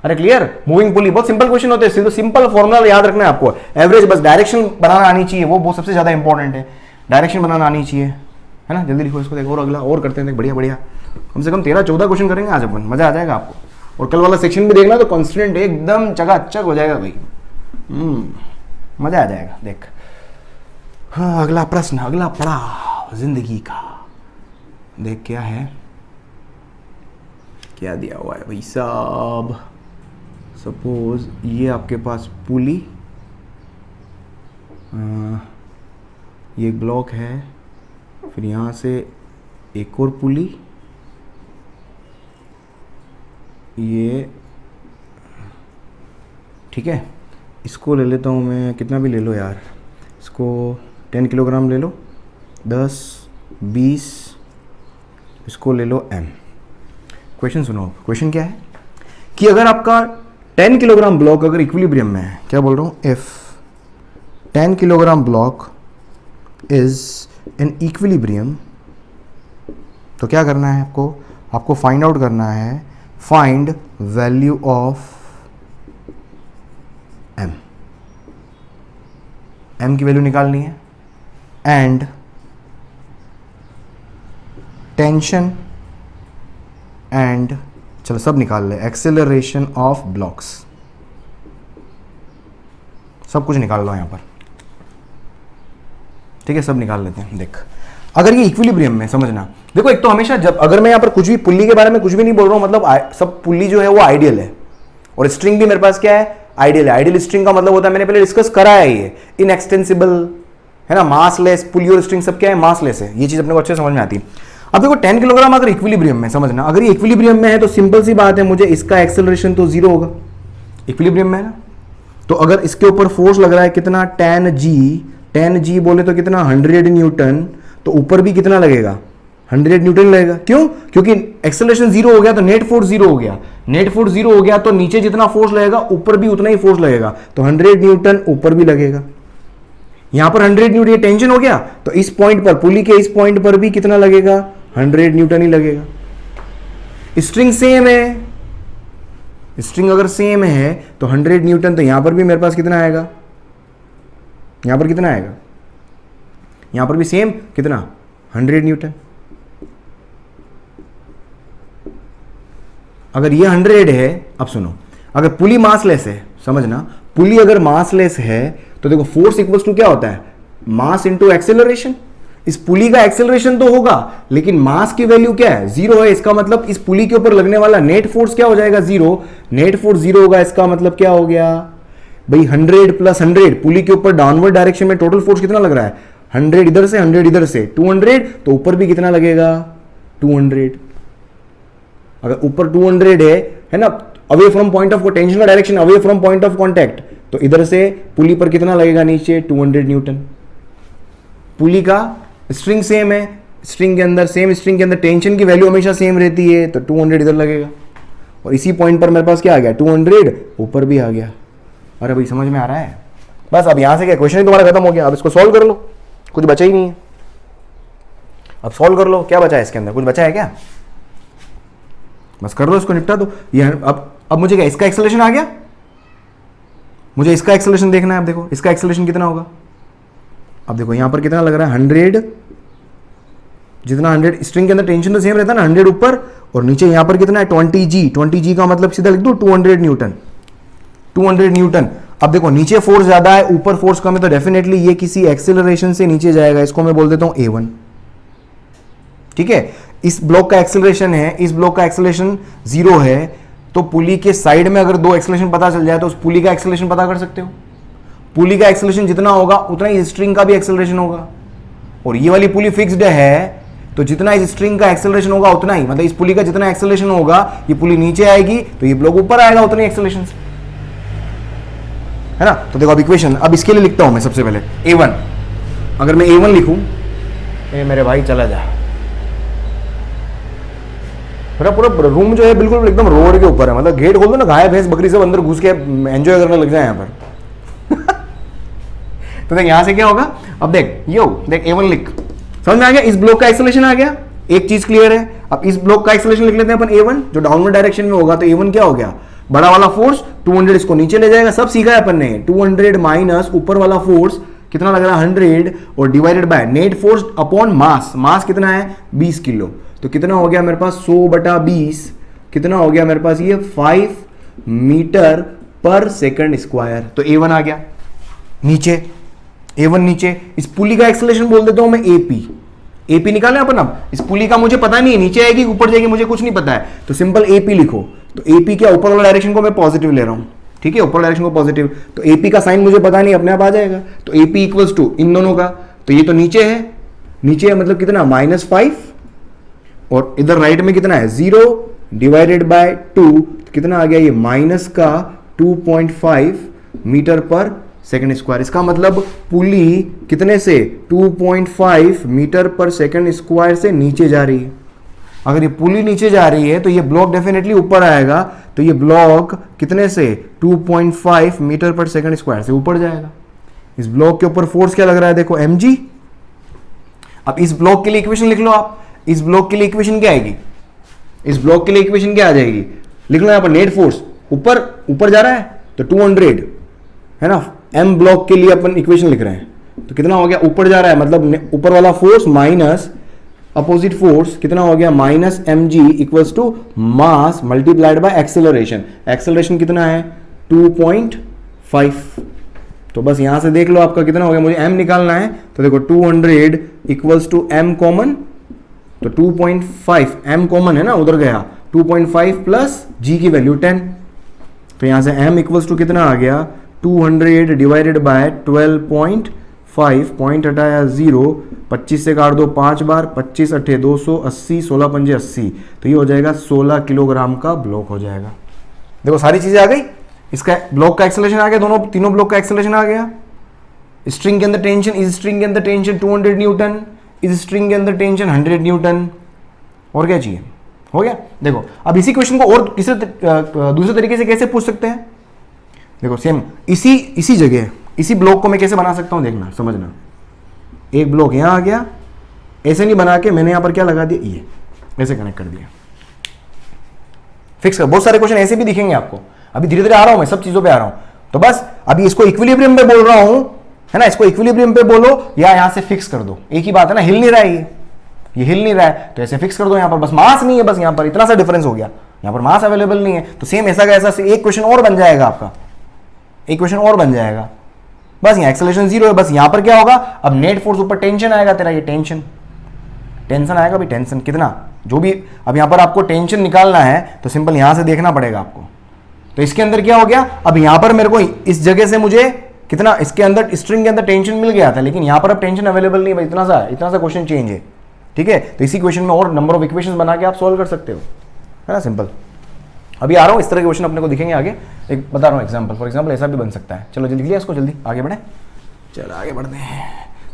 अरे क्लियर, मूविंग पुली बहुत सिंपल क्वेश्चन होते हैं, सिंपल फॉर्मूला याद रखना है आपको, एवरेज बस डायरेक्शन बनाना आनी चाहिए, वो सबसे ज्यादा इंपॉर्टेंट है, डायरेक्शन बनाना आनी चाहिए, है ना। जल्दी लिखो इसको, देखो और अगला और करते हैं, बढ़िया बढ़िया, कम से कम 13-14 क्वेश्चन करेंगे आज अपन, मजा आ जाएगा आपको। और कल वाला सेक्शन भी देखना तो कॉन्स्टेंट एकदम चकाचक हो जाएगा भाई, मजा आ जाएगा। देख हाँ, अगला प्रश्न, अगला पड़ाव जिंदगी का, देख क्या है, क्या दिया हुआ है भाई साहब। सपोज ये आपके पास पुली, ये एक ब्लॉक है, फिर यहाँ से एक और पुली, ये ठीक है, इसको ले लेता हूँ मैं, कितना भी ले लो यार, इसको 10 किलोग्राम ले लो, 10, 20, इसको ले लो M। क्वेश्चन सुनो, क्वेश्चन क्या है कि अगर आपका 10 किलोग्राम ब्लॉक अगर इक्विलिब्रियम में है, क्या बोल रहा हूँ, if 10 kilogram block is in equilibrium, तो क्या करना है आपको फाइंड आउट करना है, फाइंड वैल्यू ऑफ M की वैल्यू निकालनी है, एंड टेंशन एंड चलो सब निकाल ले, एक्सेलरेशन ऑफ ब्लॉक्स, सब कुछ निकाल लो यहां पर, ठीक है, सब निकाल लेते हैं। देख अगर ये इक्विलिब्रियम में, समझना देखो, एक तो हमेशा जब अगर मैं यहां पर कुछ भी पुल्ली के बारे में कुछ भी नहीं बोल रहा हूं, मतलब सब पुल्ली जो है वो आइडियल है, और स्ट्रिंग भी मेरे पास क्या है, आइडियल है। आइडियल स्ट्रिंग का मतलब होता है, मैंने पहले डिस्कस करा है, ये इनएक्सटेंसिबल है ना, मासलेस, पुल्ली और स्ट्रिंग सब क्या है, मासलेस है, ये चीज अपने को अच्छे समझ में आती है। अब देखो 10 किलोग्राम अगर इक्विलिब्रियम में, समझना अगर ये इक्विलिब्रियम में है तो सिंपल सी बात है, मुझे इसका एक्सेलरेशन तो 0 होगा, इक्विलिब्रियम में है ना, तो अगर इसके ऊपर फोर्स लग रहा है कितना 10G बोले तो कितना 100 न्यूटन, तो ऊपर भी कितना लगेगा 100 न्यूटन लगेगा। क्यों? क्योंकि एक्सेलरेशन 0 हो गया तो नेट फोर्स 0 हो गया, नेट फोर्स 0 हो गया तो नीचे जितना फोर्स लगेगा ऊपर भी उतना ही फोर्स लगेगा, तो 100 न्यूटन ऊपर भी लगेगा। यहां पर 100 न्यूटन ये टेंशन हो गया, तो इस पॉइंट पर, पुली के इस पॉइंट पर भी कितना लगेगा 100 न्यूटन ही लगेगा। स्ट्रिंग सेम है, स्ट्रिंग अगर सेम है तो 100 न्यूटन, तो यहां पर भी मेरे पास कितना आएगा, यहां पर कितना आएगा, यहां पर भी सेम कितना 100 न्यूटन। अगर ये 100 है, अब सुनो, अगर पुली मासलेस है, समझना पुली अगर मासलेस है तो देखो फोर्स इक्वल्स टू क्या होता है, मास इनटू एक्सेलरेशन। इस पुली का एक्सेलरेशन तो होगा लेकिन मास की वैल्यू क्या है 0 है, इसका मतलब इस पुली के ऊपर लगने वाला नेट फोर्स क्या हो जाएगा 0, नेट फोर्स 0 होगा, इसका मतलब क्या हो गया भाई 100 प्लस 100, पुली के ऊपर डाउनवर्ड डायरेक्शन में टोटल फोर्स कितना लग रहा है 100 इधर से 100 इधर से 200, तो ऊपर भी कितना लगेगा 200। अगर ऊपर 200 है ना, away from point of tension का direction away from point of contact, तो इधर से पुली पर कितना लगेगा नीचे 200 न्यूटन। पुली का स्ट्रिंग सेम है, स्ट्रिंग के अंदर सेम, स्ट्रिंग के अंदर टेंशन की वैल्यू हमेशा सेम रहती है, तो 200 इधर लगेगा, और इसी पॉइंट पर मेरे पास क्या आ गया 200 ऊपर भी आ गया। अरे भाई समझ में आ रहा है? बस अब यहां से क्या, क्वेश्चन ही तुम्हारा खत्म हो गया, अब इसको सॉल्व कर लो, कुछ बचा ही नहीं है, अब सॉल्व कर लो, क्या बचा है इसके अंदर, कुछ बचा है क्या, बस कर लो इसको, निपटा दो। ये अब मुझे क्या, इसका एक्सेलरेशन आ गया, मुझे इसका एक्सेलरेशन देखना है। अब देखो इसका एक्सेलरेशन कितना होगा, अब देखो यहां पर कितना लग रहा है 100, जितना 100 स्ट्रिंग के अंदर टेंशन तो सेम रहता है ना, 100 ऊपर, और नीचे यहां पर कितना है 20G का मतलब सीधा लिख दो 200 न्यूटन, 200 न्यूटन। अब देखो नीचे फोर्स ज्यादा है ऊपर फोर्स कम है, तो डेफिनेटली ये किसी एक्सेलरेशन से नीचे जाएगा, इसको मैं बोल देता हूं A1, ठीक है, इस ब्लॉक का एक्सेलरेशन है, इस ब्लॉक का एक्सेलरेशन 0 है, तो पुली के साइड में अगर 2 एक्सेलरेशन पता चल जाए तो उस पुली का एक्सेलरेशन पता कर सकते हो। पुली का एक्सेलरेशन जितना होगा उतना ही स्ट्रिंग का भी एक्सेलरेशन होगा, और ये वाली पुली फिक्स्ड है, तो जितना इस स्ट्रिंग का एक्सेलरेशन होगा उतना ही, मतलब इस पुली का जितना एक्सेलरेशन होगा, ये पुली नीचे आएगी तो ये ब्लॉक ऊपर आएगा उतनी एक्सेलरेशन से, है ना। तो देखो अब इक्वेशन, अब इसके लिए लिखता हूं मैं सबसे पहले A1। अगर मैं A1 लिखूं, मेरे भाई चला जा, मेरा पूरा रूम जो है बिल्कुल एकदम रोड के ऊपर है, मतलब गेट खोल दो ना, गाय भैंस बकरी सब अंदर घुस के एंजॉय करने लग जाए यहाँ पर। तो देख यहां से क्या होगा, अब देख देख A1 लिख, समझ में आ गया, इस ब्लॉक का एक्सेलरेशन आ गया, एक चीज क्लियर है। अब इस ब्लॉक का एक्सेलरेशन लिख लेते हैं अपन A1, जो डाउनवर्ड डायरेक्शन में होगा, तो A1 क्या हो गया, बड़ा वाला फोर्स 200 इसको नीचे ले जाएगा, सब सीखा है अपन ने, 200 माइनस ऊपर वाला फोर्स कितना लग रहा है 100, और divided by net force upon mass, mass कितना है 20 किलो, तो कितना हो गया मेरे पास 100/20, कितना हो गया मेरे पास ये 5 मीटर पर सेकंड स्क्वायर। तो A1 आ गया नीचे, A1 नीचे, इस पुली का एक्सेलरेशन बोल देता हूं मैं AP निकालना अपन। अब इस पुली का मुझे पता नहीं है नीचे आएगी ऊपर जाएगी, मुझे कुछ नहीं पता है, तो सिंपल AP लिखो। तो AP क्या, ऊपर वाला डायरेक्शन को मैं पॉजिटिव ले रहा हूं, ठीक है, ऊपर डायरेक्शन को पॉजिटिव, तो AP का साइन मुझे पता नहीं, अपने आप आ जाएगा। तो AP इक्वल्स टू इन दोनों का, तो ये तो नीचे है, नीचे है मतलब कितना -5, और इधर राइट में कितना है 0 डिवाइडेड बाय 2, कितना आ गया ये माइनस का 2.5 मीटर पर सेकंड स्क्वायर। इसका मतलब पुली कितने से 2.5 मीटर पर सेकंड स्क्वायर से नीचे जा रही है। अगर ये पुली नीचे जा रही है तो ये ब्लॉक डेफिनेटली ऊपर आएगा, तो ये ब्लॉक कितने से 2.5 मीटर पर सेकंड स्क्वायर से ऊपर जाएगा। इस ब्लॉक के ऊपर फोर्स क्या लग रहा है देखो mg। अब इस ब्लॉक के लिए इक्वेशन लिख लो आप, इस ब्लॉक के लिए इक्वेशन क्या आएगी, इस ब्लॉक के लिए इक्वेशन क्या आ जाएगी, लिख लो यहां पर नेट फोर्स ऊपर जा रहा है तो 200 है ना, m ब्लॉक के लिए अपन इक्वेशन लिख रहे हैं, तो कितना हो गया ऊपर जा रहा है, मतलब ऊपर वाला फोर्स माइनस अपोजिट फोर्स कितना हो गया -mg equals to mass multiplied by acceleration. Acceleration कितना है 2.5, तो बस यहां से देख लो आपका कितना हो गया, मुझे m निकालना है, तो देखो 200 इक्वल्स टू m कॉमन, तो 2.5 m कॉमन है ना, उधर गया 2.5 प्लस g की वैल्यू 10, तो यहां से m इक्वल्स टू कितना आ गया 200 डिवाइडेड बाय 12.5, पॉइंट हटाया 0, 25 से काट दो 5 बार, 25 अट्ठे 280, 16 पंजे 80, तो ये हो जाएगा 16 किलोग्राम का ब्लॉक हो जाएगा। देखो सारी चीजें आ गई, इसका ब्लॉक का एक्सेलरेशन आ गया, दोनों तीनों ब्लॉक का एक्सेलरेशन आ गया, स्ट्रिंग के अंदर टेंशन, इस स्ट्रिंग के अंदर टेंशन 200 न्यूटन, इस स्ट्रिंग के अंदर टेंशन 100 न्यूटन, और क्या चाहिए, हो गया। देखो अब इसी क्वेश्चन को और किसी दूसरे तरीके से कैसे पूछ सकते हैं, देखो सेम इसी जगह इसी ब्लॉक को मैं कैसे बना सकता हूं, देखना समझना। एक ब्लॉक यहां आ गया, ऐसे नहीं बना के मैंने यहां पर क्या लगा दिया, ये ऐसे कनेक्ट कर दिया, फिक्स कर। बहुत सारे क्वेश्चन ऐसे भी दिखेंगे आपको, अभी धीरे धीरे आ रहा हूं मैं, सब चीजों पे आ रहा हूं। तो बस अभी इसको इक्विलिब्रियम पे बोल रहा हूं, है ना, इसको इक्विलिब्रियम पे बोलो या यहां से फिक्स कर दो, एक ही बात है ना, हिल नहीं रहा है ये हिल नहीं रहा है, तो ऐसे फिक्स कर दो। यहां पर बस मास नहीं है, बस यहां पर इतना सा डिफरेंस हो गया, यहां पर मास अवेलेबल नहीं है, तो सेम ऐसा का ऐसा एक क्वेश्चन और बन जाएगा आपका, एक क्वेश्चन और बन जाएगा। बस यहाँ एक्सेलरेशन 0 है, बस यहां पर क्या होगा, अब नेट फोर्स ऊपर टेंशन आएगा तेरा, ये टेंशन आएगा भाई, टेंशन कितना जो भी, अब यहां पर आपको टेंशन निकालना है तो सिंपल यहां से देखना पड़ेगा आपको। तो इसके अंदर क्या हो गया, अब यहां पर मेरे को इस जगह से मुझे कितना, इसके अंदर स्ट्रिंग के अंदर टेंशन मिल गया था, लेकिन यहां पर अब टेंशन अवेलेबल नहीं भाई, इतना सा क्वेश्चन चेंज है, ठीक है। तो इसी क्वेश्चन में और नंबर ऑफ इक्वेशन बना के आप सोल्व कर सकते हो, है ना, सिंपल। अभी आ रहा हूं, इस तरह के क्वेश्चन अपने को दिखेंगे आगे, एक बता रहा हूं एग्जांपल, फॉर एग्जांपल ऐसा भी बन सकता है। चलो जल्दी लिया इसको, जल्दी आगे बढ़े, चलो आगे बढ़ते हैं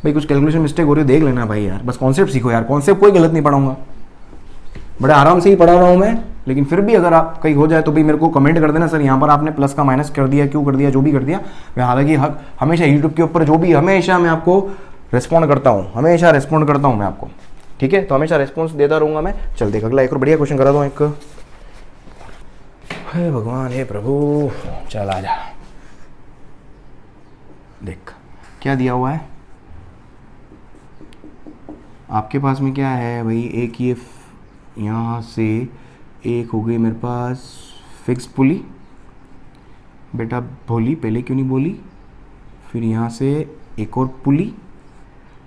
भाई। कुछ कैलकुलेशन मिस्टेक हो रही है देख लेना भाई यार, बस कॉन्सेप्ट सीखो यार, कॉन्सेप्ट कोई गलत नहीं पढ़ाऊंगा, बड़े आराम से ही पढ़ा रहा हूं मैं, लेकिन फिर भी अगर आप कहीं हो जाए तो भाई मेरे को कमेंट कर देना, सर यहाँ पर आपने प्लस का माइनस कर दिया, क्यों कर दिया, जो भी कर दिया। मैं हालांकि हमेशा यूट्यूब के ऊपर जो भी, हमेशा मैं आपको रिस्पॉन्ड करता हूँ, हमेशा रिस्पॉन्ड करता हूँ मैं आपको, ठीक है, तो हमेशा रिस्पॉन्स देता रहूँगा मैं। चल देख अगला एक और बढ़िया क्वेश्चन करा दो एक, हे भगवान हे प्रभु, चल आ जा, देख क्या दिया हुआ है आपके पास में, क्या है भाई, एक ये यहाँ से एक हो गई मेरे पास फिक्स पुली, बेटा बोली पहले क्यों नहीं बोली, फिर यहाँ से एक और पुली,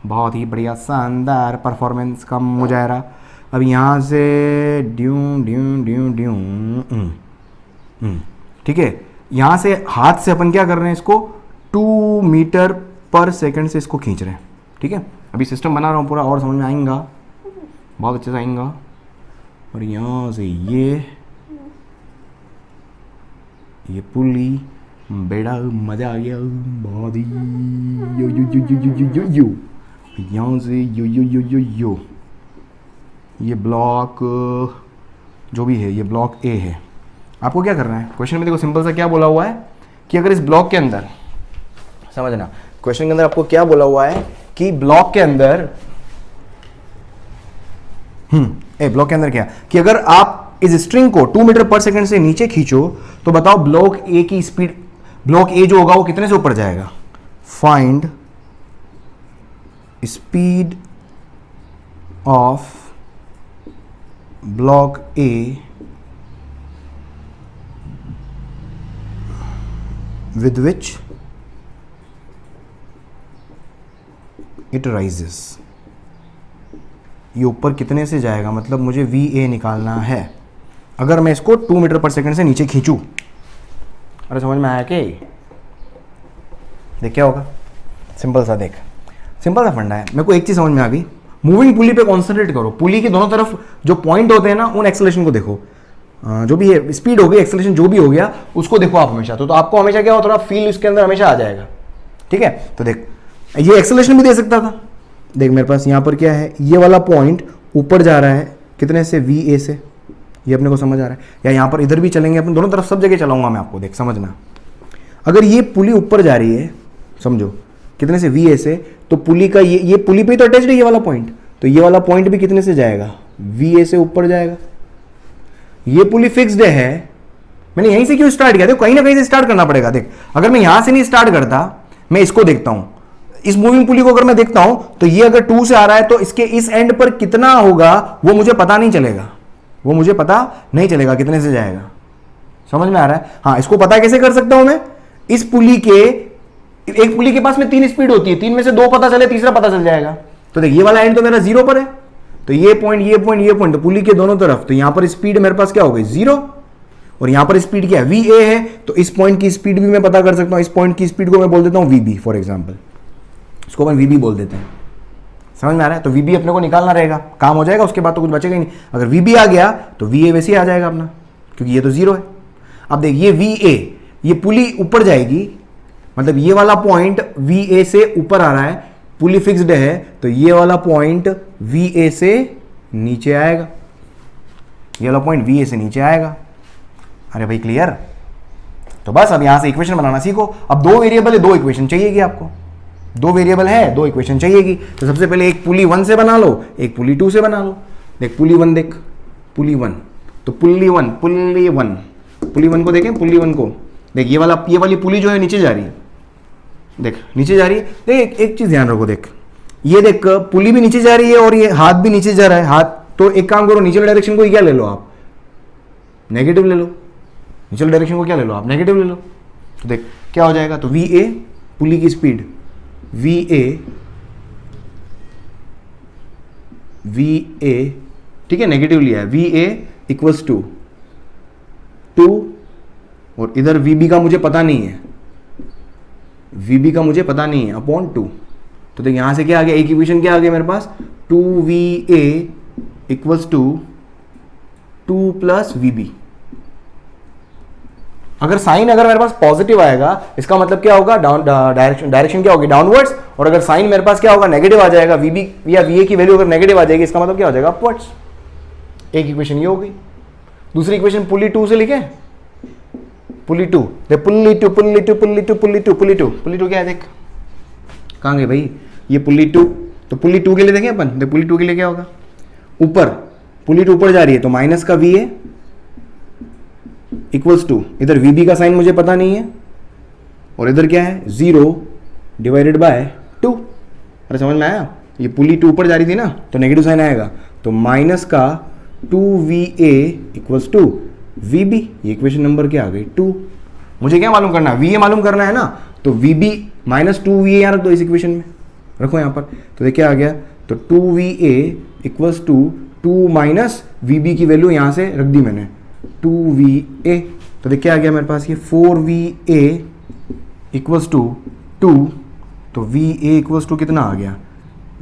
बहुत ही बढ़िया शानदार परफॉर्मेंस का मुजाहरा, अब यहाँ से ड्यू ड्यू ड्यू ड्यू ठीक है, यहाँ से हाथ से अपन क्या कर रहे हैं, इसको 2 मीटर पर सेकंड से इसको खींच रहे हैं। ठीक है, अभी सिस्टम बना रहा हूँ पूरा, और समझ में आएगा, बहुत अच्छे से आएगा। और यहाँ से ये पुली, बेड़ा मज़ा आ गया बहुत ही। यो यो यो यो यो यो यो, यहाँ से यो यो यो यो यो, ये ब्लॉक जो भी है ये ब्लॉक ए है। आपको क्या करना है, क्वेश्चन में देखो सिंपल सा क्या बोला हुआ है कि अगर इस ब्लॉक के अंदर, समझना क्वेश्चन के अंदर आपको क्या बोला हुआ है कि ब्लॉक के अंदर ब्लॉक के अंदर क्या कि अगर आप इस स्ट्रिंग को 2 मीटर पर सेकंड से नीचे खींचो तो बताओ ब्लॉक ए की स्पीड, ब्लॉक ए जो होगा वो कितने से ऊपर जाएगा। Find speed of block A with which it rises। ये ऊपर कितने से जाएगा, मतलब मुझे VA निकालना है अगर मैं इसको 2 मीटर पर सेकंड से नीचे खींचूं। अरे समझ में आया कि देख क्या होगा, सिंपल सा देख, सिंपल सा फंडा है। मेरे को एक चीज समझ में आ गई, मूविंग पुली पे कॉन्सेंट्रेट करो, पुली के दोनों तरफ जो पॉइंट होते हैं ना उन एक्सेलरेशन को देखो, जो भी है स्पीड हो गई, एक्सेलरेशन जो भी हो गया उसको देखो आप हमेशा, तो आपको हमेशा क्या हो, थोड़ा फील उसके अंदर हमेशा आ जाएगा। ठीक है, तो देख ये एक्सेलरेशन भी दे सकता था, देख मेरे पास यहाँ पर क्या है, ये वाला पॉइंट ऊपर जा रहा है कितने से, VA से, ये अपने को समझ आ रहा है, या यहाँ पर इधर भी चलेंगे अपन, दोनों तरफ सब जगह चलाऊंगा मैं आपको, देख समझना। अगर ये पुली ऊपर जा रही है समझो कितने से, VA से, तो पुली का ये पुली पे तो अटैच्ड है ये वाला पॉइंट, तो ये वाला पॉइंट भी कितने से जाएगा, VA से ऊपर जाएगा। ये पुली फिक्स्ड है, मैंने यहीं से क्यों स्टार्ट किया, देखो कहीं ना कहीं से स्टार्ट करना पड़ेगा। देख अगर मैं यहां से नहीं स्टार्ट करता, मैं इसको देखता हूं, इस मूविंग पुली को अगर मैं देखता हूं तो ये अगर 2 से आ रहा है तो इसके इस एंड पर कितना होगा वो मुझे पता नहीं चलेगा, वो मुझे पता नहीं चलेगा कितने से जाएगा। समझ में आ रहा है? हाँ, इसको पता कैसे कर सकता हूं मैं, इस पुली के, एक पुली के पास में 3 स्पीड होती है, 3 में से 2 पता चले, तीसरा पता चल जाएगा। तो देख ये वाला एंड तो मेरा 0 पर है, तो ये पॉइंट ये पॉइंट ये पॉइंट, तो पुली के दोनों तरफ, तो यहां पर स्पीड मेरे पास क्या हो गई 0, और यहां पर स्पीड क्या है VA है, तो इस पॉइंट की स्पीड भी मैं पता कर सकता हूं, इस पॉइंट की स्पीड को मैं बोल देता हूं VB फॉर एग्जांपल, इसको अपन VB बोल देते हैं। समझ में आ रहा है? तो VB अपने को निकालना रहेगा, काम हो जाएगा, उसके बाद तो कुछ बचेगा ही नहीं। अगर VB आ गया तो VA वैसे ही आ जाएगा अपना, क्योंकि ये तो 0 है। अब देख ये VA, ये पुली ऊपर जाएगी, मतलब ये वाला पॉइंट VA से ऊपर आ रहा है, पुली फिक्स्ड है, तो ये वाला पॉइंट VA से नीचे आएगा, ये वाला पॉइंट VA से नीचे आएगा। अरे भाई क्लियर? तो बस अब यहां से इक्वेशन बनाना सीखो। अब 2 वेरिएबल है, 2 इक्वेशन चाहिएगी आपको, 2 वेरिएबल है, 2 इक्वेशन चाहिएगी। तो सबसे पहले एक पुली 1 से बना लो, एक पुली 2 से बना लो। देख पुली 1, देख पुली 1, तो पुली 1 को देखें, पुली 1 को देख, ये वाली पुली जो है नीचे जा रही है, देख नीचे जा रही है। देख एक चीज ध्यान रखो, देख ये देख पुली भी नीचे जा रही है और ये हाथ भी नीचे जा रहा है, हाथ, तो एक काम करो, नीचे डायरेक्शन को क्या ले लो आप, नेगेटिव ले लो, नीचे डायरेक्शन को क्या ले लो आप, नेगेटिव ले लो। तो देख क्या हो जाएगा, तो VA पुली की स्पीड, VA ठीक है, नेगेटिव लिया है, VA इक्वल्स टू 2, और इधर VB का मुझे पता नहीं है, VB का मुझे पता नहीं है, अपॉन 2। तो देख यहां से क्या आ गया, एक इक्वेशन क्या आ गया मेरे पास, 2VA equals to 2 plus VB। अगर साइन अगर मेरे पास पॉजिटिव आएगा, इसका मतलब क्या होगा, डायरेक्शन क्या होगी, डाउनवर्ड्स, और अगर साइन मेरे पास क्या होगा, नेगेटिव आ जाएगा, VB या VA की वैल्यू अगर नेगेटिव आ जाएगी, इसका मतलब क्या हो जाएगा, अपवर्ड्स। एक इक्वेशन ये हो गई। दूसरी इक्वेशन पुली 2 से लिखे, पुली 2 क्या है, देख कहां गए भाई, ये पुली 2, तो पुली 2 के लिए देखें अपन, देख पुली 2 के लिए क्या होगा, ऊपर पुली 2 ऊपर जा रही है, तो माइनस का VA इक्वल्स टू, इधर VB का साइन मुझे पता नहीं है, और इधर क्या है 0 डिवाइडेड बाय 2। अरे समझ में आया, ये पुली 2 ऊपर जा रही थी ना, तो नेगेटिव साइन आएगा, तो माइनस का 2VA इक्वल्स टू VB, ये इक्वेशन नंबर क्या आ गई 2। मुझे क्या मालूम करना है, VA मालूम करना है ना, तो VB माइनस 2VA यहाँ रख दो, इस इक्वेशन में रखो यहाँ पर, तो देख क्या आ गया, तो 2VA equals to 2 minus VB की वैल्यू यहां से रख दी मैंने 2VA, तो देख क्या आ गया मेरे पास ये 4VA इक्वल्स टू 2, तो VA इक्वल्स टू कितना आ गया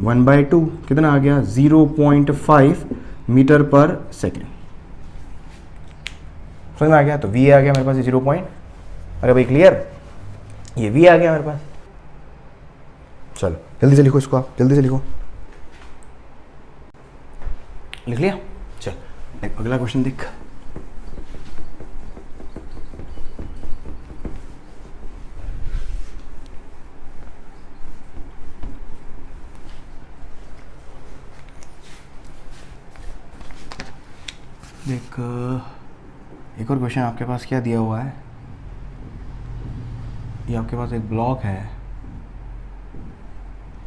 1/2, कितना आ गया 0.5 मीटर पर सेकेंड। समझ में आ गया? तो VA आ गया मेरे पास ये 0. अरे भाई क्लियर, ये V आ गया मेरे पास। चलो जल्दी से लिखो इसको, आप जल्दी से लिखो, लिख लिया? चल अगला क्वेश्चन देख। देख एक और क्वेश्चन आपके पास क्या दिया हुआ है, ये आपके पास एक ब्लॉक है,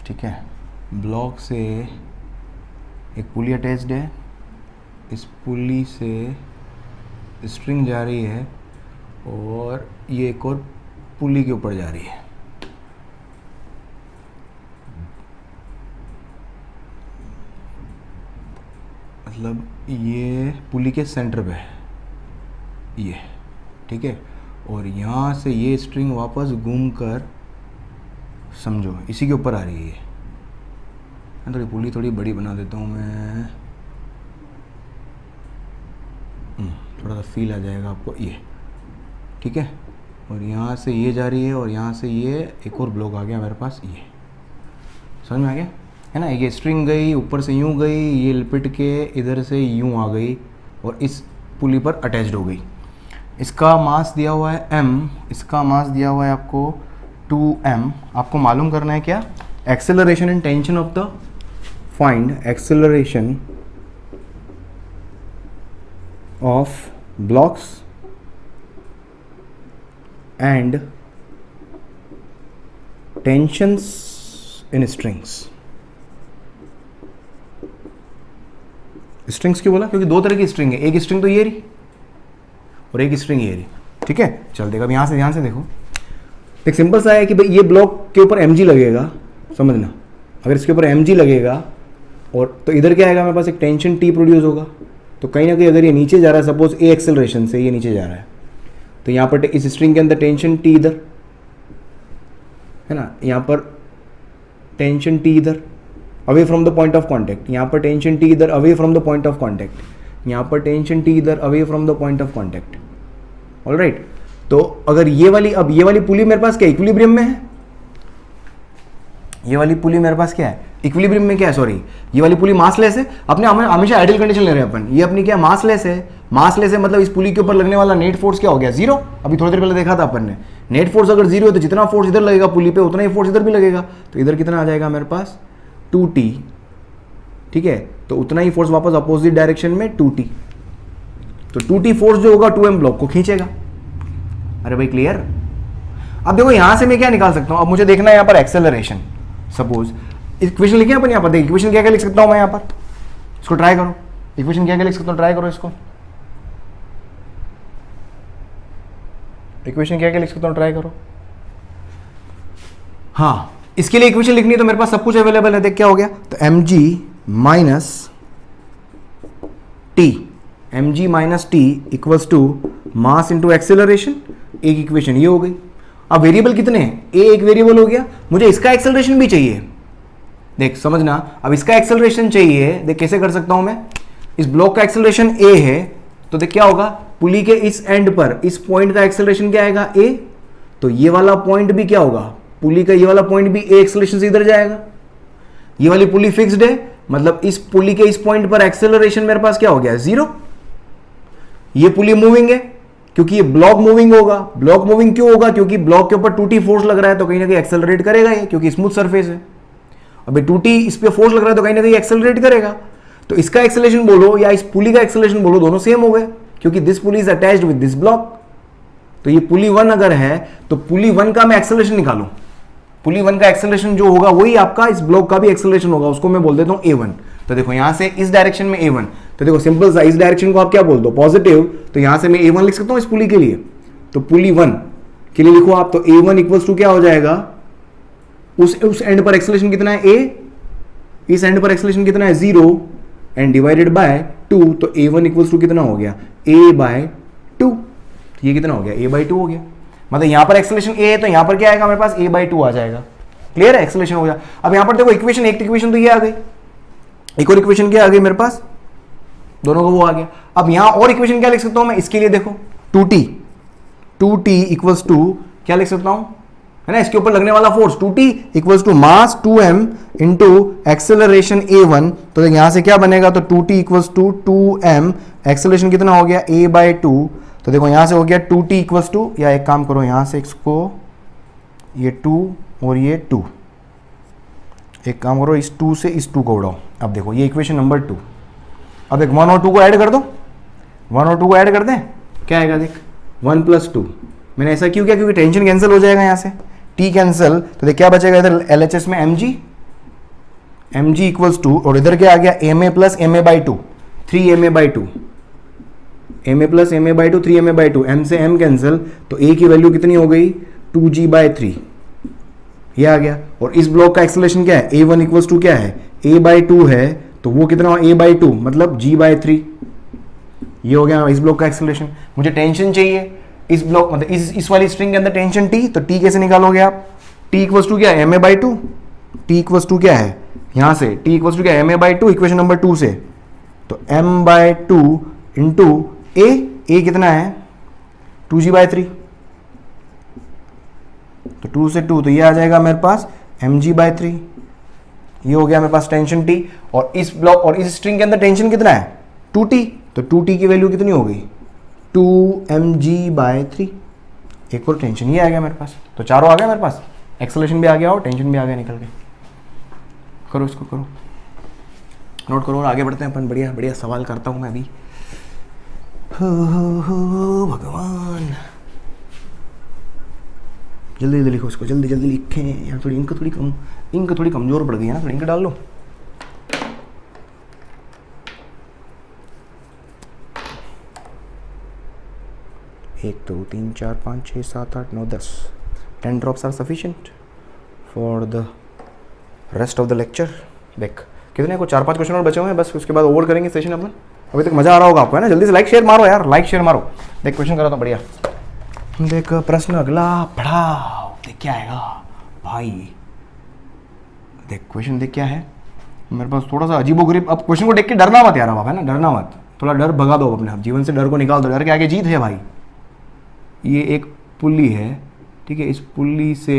ठीक है, ब्लॉक से एक पुली अटैच्ड है, इस पुली से स्ट्रिंग जा रही है और ये एक और पुली के ऊपर जा रही है। मतलब ये पुली के सेंटर पे है ये, ठीक है, और यहाँ से ये स्ट्रिंग वापस घूम कर समझो इसी के ऊपर आ रही है। थोड़ी पुली थोड़ी बड़ी बना देता हूँ मैं, थोड़ा सा फील आ जाएगा आपको ये, ठीक है, और यहाँ से ये जा रही है और यहाँ से ये एक और ब्लॉक आ गया मेरे पास, ये समझ में आ गया है ना। ये स्ट्रिंग गई ऊपर से यूँ गई, ये लिपट के इधर से यूँ आ गई और इस पुली पर अटैच्ड हो गई। इसका मास दिया हुआ है m, इसका मास दिया हुआ है आपको 2m। आपको मालूम करना है क्या, acceleration and tension of the, find acceleration of blocks and tensions in strings. Strings क्यों बोला? क्योंकि दो तरह की स्ट्रिंग है, एक स्ट्रिंग तो ये रही और एक स्ट्रिंग ये रही, ठीक है। चल देखो अब यहाँ से ध्यान से देखो, एक सिंपल सा है कि भाई ये ब्लॉक के ऊपर mg लगेगा, समझना, अगर इसके ऊपर mg लगेगा और तो इधर क्या आएगा मेरे पास, एक टेंशन T प्रोड्यूस होगा। तो कहीं ना कहीं अगर ये नीचे जा रहा है, सपोज A एक्सेलरेशन से ये नीचे जा रहा है, तो यहाँ पर इस स्ट्रिंग के अंदर टेंशन T इधर है ना, यहाँ पर टेंशन T इधर away from the point of contact, यहाँ पर टेंशन T इधर away from the point of contact, यहाँ पर टेंशन T इधर away from the point of contact. Alright, तो अगर ये वाली, अब ये वाली पुली मेरे पास क्या इक्विलिब्रियम में है, ये वाली पुली मेरे पास क्या है इक्विलिब्रियम में, क्या है सॉरी, ये वाली पुली मासलेस है। अपने हमेशा आइडियल कंडीशन ले रहे हैं अपन, ये अपनी क्या मासलेस है, मासलेस है मतलब इस पुली के ऊपर लगने वाला नेट फोर्स क्या हो गया, जीरो। अभी थोड़ी देर पहले देखा था अपन ने, नेट फोर्स अगर जीरो है तो जितना फोर्स इधर लगेगा पुली पे उतना ही फोर्स इधर भी लगेगा, तो इधर कितना आ जाएगा मेरे पास 2t, ठीक है, तो उतना ही फोर्स वापस अपोजिट डायरेक्शन में 2t, तो 2t फोर्स जो होगा 2m ब्लॉक को खींचेगा। अरे भाई क्लियर। अब देखो यहां से मैं क्या निकाल सकता हूं, अब मुझे देखना है यहाँ पर एक्सेलरेशन, सपोज इक्वेशन लिखे अपन यहाँ पर, देखिए इक्वेशन क्या क्या लिख सकता हूं मैं यहाँ पर, इसको ट्राई करो, इक्वेशन क्या क्या लिख सकता हूं, ट्राई करो इसको, इक्वेशन क्या क्या लिख सकता हूं, ट्राई करो। हाँ, इसके लिए इक्वेशन लिखनी है तो मेरे पास सब कुछ अवेलेबल है, देख क्या हो गया, तो mg minus T equals to mass into acceleration, एक इक्वेशन ये हो गई। अब वेरिएबल कितने हैं, ए एक वेरिएबल हो गया, मुझे इसका एक्सेलरेशन भी चाहिए, देख समझना, अब इसका एक्सेलरेशन चाहिए, देख कैसे कर सकता हूं मैं, इस ब्लॉक का एक्सेलरेशन ए है, तो देख क्या होगा, पुली के इस एंड पर इस पॉइंट का एक्सेलरेशन क्या आएगा ए, तो ये वाला पॉइंट भी क्या होगा, पुली का ये वाला पॉइंट भी ए एक्सेलरेशन से इधर जाएगा। ये वाली पुली फिक्स्ड है, मतलब इस पुली के इस पॉइंट पर एक्सेलरेशन मेरे पास क्या हो गया, जीरो। ये पुली मूविंग है क्योंकि ये ब्लॉक मूविंग होगा, ब्लॉक मूविंग क्यों होगा, क्योंकि ब्लॉक के ऊपर 2t फोर्स लग रहा है, तो कहीं ना कहीं एक्सेलरेट करेगा ये, क्योंकि स्मूथ सरफेस है। अबे 2t इस पे फोर्स लग रहा है तो कहीं ना कहीं एक्सेलरेट करेगा, तो इसका एक्सेलरेशन बोलो या इस पुली का एक्सेलरेशन बोलो, दोनों सेम हो गए, क्योंकि this pulley is attached with this block. तो ये पुली 1 अगर है तो पुली 1 का मैं एक्सेलरेशन निकालूं, पुली 1 का एक्सेलरेशन जो होगा वही आपका इस ब्लॉक का भी एक्सेलरेशन होगा, उसको मैं बोल देता हूं a1। तो देखो यहां से इस डायरेक्शन में a1, तो देखो सिंपल सा, इस डायरेक्शन को आप क्या बोल दो, पॉजिटिव, तो यहां से मैं a1 लिख सकता हूं इस पुली के लिए, तो पुली 1 के लिए लिखो आप, तो a1 इक्वल्स टू क्या हो जाएगा, उस एंड पर एक्सेलरेशन कितना है a, इस एंड पर एक्सेलरेशन कितना है 0, एंड डिवाइडेड बाय 2, तो A1 इक्वल्स टू कितना हो गया, A/2। ये कितना हो गया, A/2 हो गया। मतलब यहां पर एक्सेलरेशन A है तो यहां पर क्या आएगा मेरे पास, A/2 आ जाएगा। क्लियर है, एक्सेलरेशन हो गया। अब यहां पर देखो इक्वेशन, एक इक्वेशन तो ये आ गई, एक और इक्वेशन क्या आ गई मेरे पास, दोनों का वो आ गया। अब यहां और इक्वेशन क्या लिख सकता हूं मैं, इसके लिए देखो 2t इक्वल्स टू क्या लिख सकता हूं, है ना, इसके ऊपर लगने वाला force 2t equals to mass 2m into acceleration A1। तो यहां से क्या बनेगा, तो 2t equals to 2m, acceleration कितना हो गया, A/2। तो देखो यहां से हो गया 2t इक्वल्स टू, या एक काम करो यहां से इसको, ये 2 और ये 2, एक काम करो इस 2 से इस 2 को उड़ाओ। अब देखो ये इक्वेशन नंबर 2। अब एक 1 और 2 को ऐड कर दो, 1 और 2 को ऐड कर दें, क्या आएगा देख, 1 + 2। मैंने ऐसा क्यों किया, क्योंकि टेंशन कैंसिल हो जाएगा यहाँ से, t कैंसिल, तो देख क्या बचेगा इधर LHS में mg इक्वल्स टू, और इधर क्या आ गया, ma + ma/2, 3ma/2, ma + ma/2, 3ma/2, m से m कैंसिल, तो a की वैल्यू कितनी हो गई, 2g/3, ये आ गया। और इस ब्लॉक का एक्सेलरेशन क्या है, A1 इक्वल्स टू क्या है, A/2 है, तो वो कितना हो, A/2 मतलब g/3। ये हो गया इस ब्लॉक का एक्सेलरेशन। मुझे टेंशन चाहिए इस ब्लॉक, मतलब इस वाली स्ट्रिंग के अंदर टेंशन t, तो t कैसे निकालोगे आप, t इक्वल्स टू क्या है, ma/2, t इक्वल्स टू क्या है, यहां से t इक्वल्स टू क्या है, ma/2, इक्वेशन नंबर 2 से, तो m/2 इंटू a कितना है, 2g/3, तो 2 से 2, तो ये आ जाएगा मेरे पास mg/3। ये हो गया मेरे पास टेंशन t, और इस ब्लॉक और इस स्ट्रिंग के अंदर टेंशन कितना है, 2t, तो 2t की वैल्यू कितनी हो गई, 2mg/3। एक और टेंशन ये आ गया मेरे पास, तो चारों आ गया मेरे पास, एक्सेलरेशन भी आ गया और टेंशन भी आ गया निकल के। करो इसको, करो नोट करो और आगे बढ़ते हैं अपन। बढ़िया बढ़िया सवाल करता हूं मैं अभी। हो भगवान, जल्दी जल्दी लिखो इसको, जल्दी जल्दी लिखें यार, थोड़ी इंक थोड़ी कमजोर पड़ गई है ना, थोड़ी इंक डाल लो। एक 2 3 4 5 6 7 8 9 10 10 drops are sufficient for the rest of the lecture. देख कितने को 4-5 क्वेश्चन और बचे हुए हैं बस, उसके बाद ओवर करेंगे सेशन अपन। अभी तक मजा आ रहा होगा आपको, है ना, जल्दी से लाइक शेयर मारो यार, लाइक शेयर मारो। देख क्वेश्चन करा था बढ़िया, देख प्रश्न अगला पढ़ाओ, देख क्या आएगा भाई, देख क्वेश्चन देख क्या है मेरे पास, थोड़ा सा अजीबोगरीब। अब क्वेश्चन को देख के डरना मत यार, अब है ना, डरना मत, थोड़ा डर भगा दो अपने आप, जीवन से डर को निकाल दो, डर के आगे जीत है भाई। ये एक पुल्ली है, ठीक है, इस पुल्ली से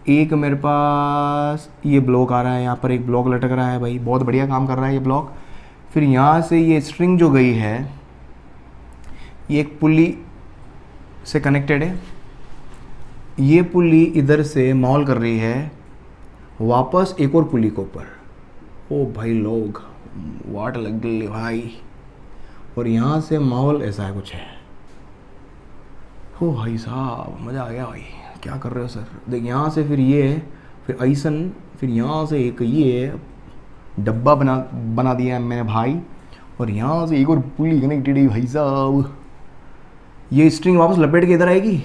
एक मेरे पास ये ब्लॉक आ रहा है, यहाँ पर एक ब्लॉक लटक रहा है भाई, बहुत बढ़िया काम कर रहा है ये ब्लॉक। फिर यहाँ से ये स्ट्रिंग जो गई है ये एक पुल्ली से कनेक्टेड है, ये पुल्ली इधर से मॉल कर रही है वापस एक और पुल्ली के ऊपर। ओ भाई लोग वाट लग गई भाई, और यहाँ से माहौल ऐसा है कुछ है। ओ भाई साहब मज़ा आ गया भाई, क्या कर रहे हो सर। देख यहाँ से फिर ये है, फिर ऐसन, फिर यहाँ से एक ये डब्बा बना दिया है मैंने भाई, और यहाँ से एक और पुली कनेक्टेड है भाई साहब। ये स्ट्रिंग वापस लपेट के इधर आएगी,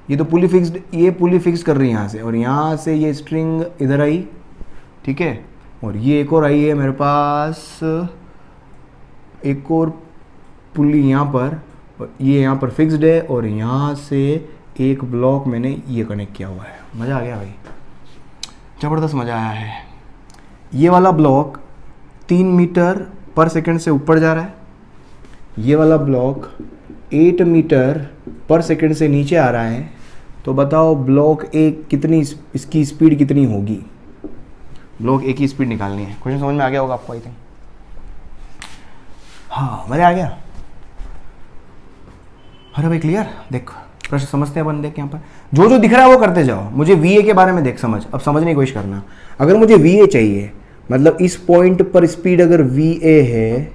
ये तो पुली फिक्स्ड, ये पुली फिक्स कर रही है यहाँ से, और यहाँ से ये स्ट्रिंग इधर आई, ठीक है, और ये एक और आई है मेरे पास, एक और पुली यहाँ पर, और ये यहाँ पर फिक्स्ड है, और यहाँ से एक ब्लॉक मैंने ये कनेक्ट किया हुआ है। मज़ा आ गया भाई, ज़बरदस्त मज़ा आया है। ये वाला ब्लॉक 3 मीटर पर सेकंड से ऊपर जा रहा है, ये वाला ब्लॉक 8 मीटर पर सेकंड से नीचे आ रहा है। तो बताओ ब्लॉक एक कितनी, इसकी स्पीड कितनी होगी, ब्लॉक एक की स्पीड निकालनी है। क्वेश्चन समझ में आ गया होगा आपको आई थिंक, हाँ मज़ा आ गया। अरे भाई क्लियर, देख प्रश्न समझते हैं अपन, देख यहाँ पर जो जो दिख रहा है वो करते जाओ। मुझे VA के बारे में देख समझ, अब समझने की कोशिश करना। अगर मुझे VA चाहिए, मतलब इस पॉइंट पर स्पीड अगर VA है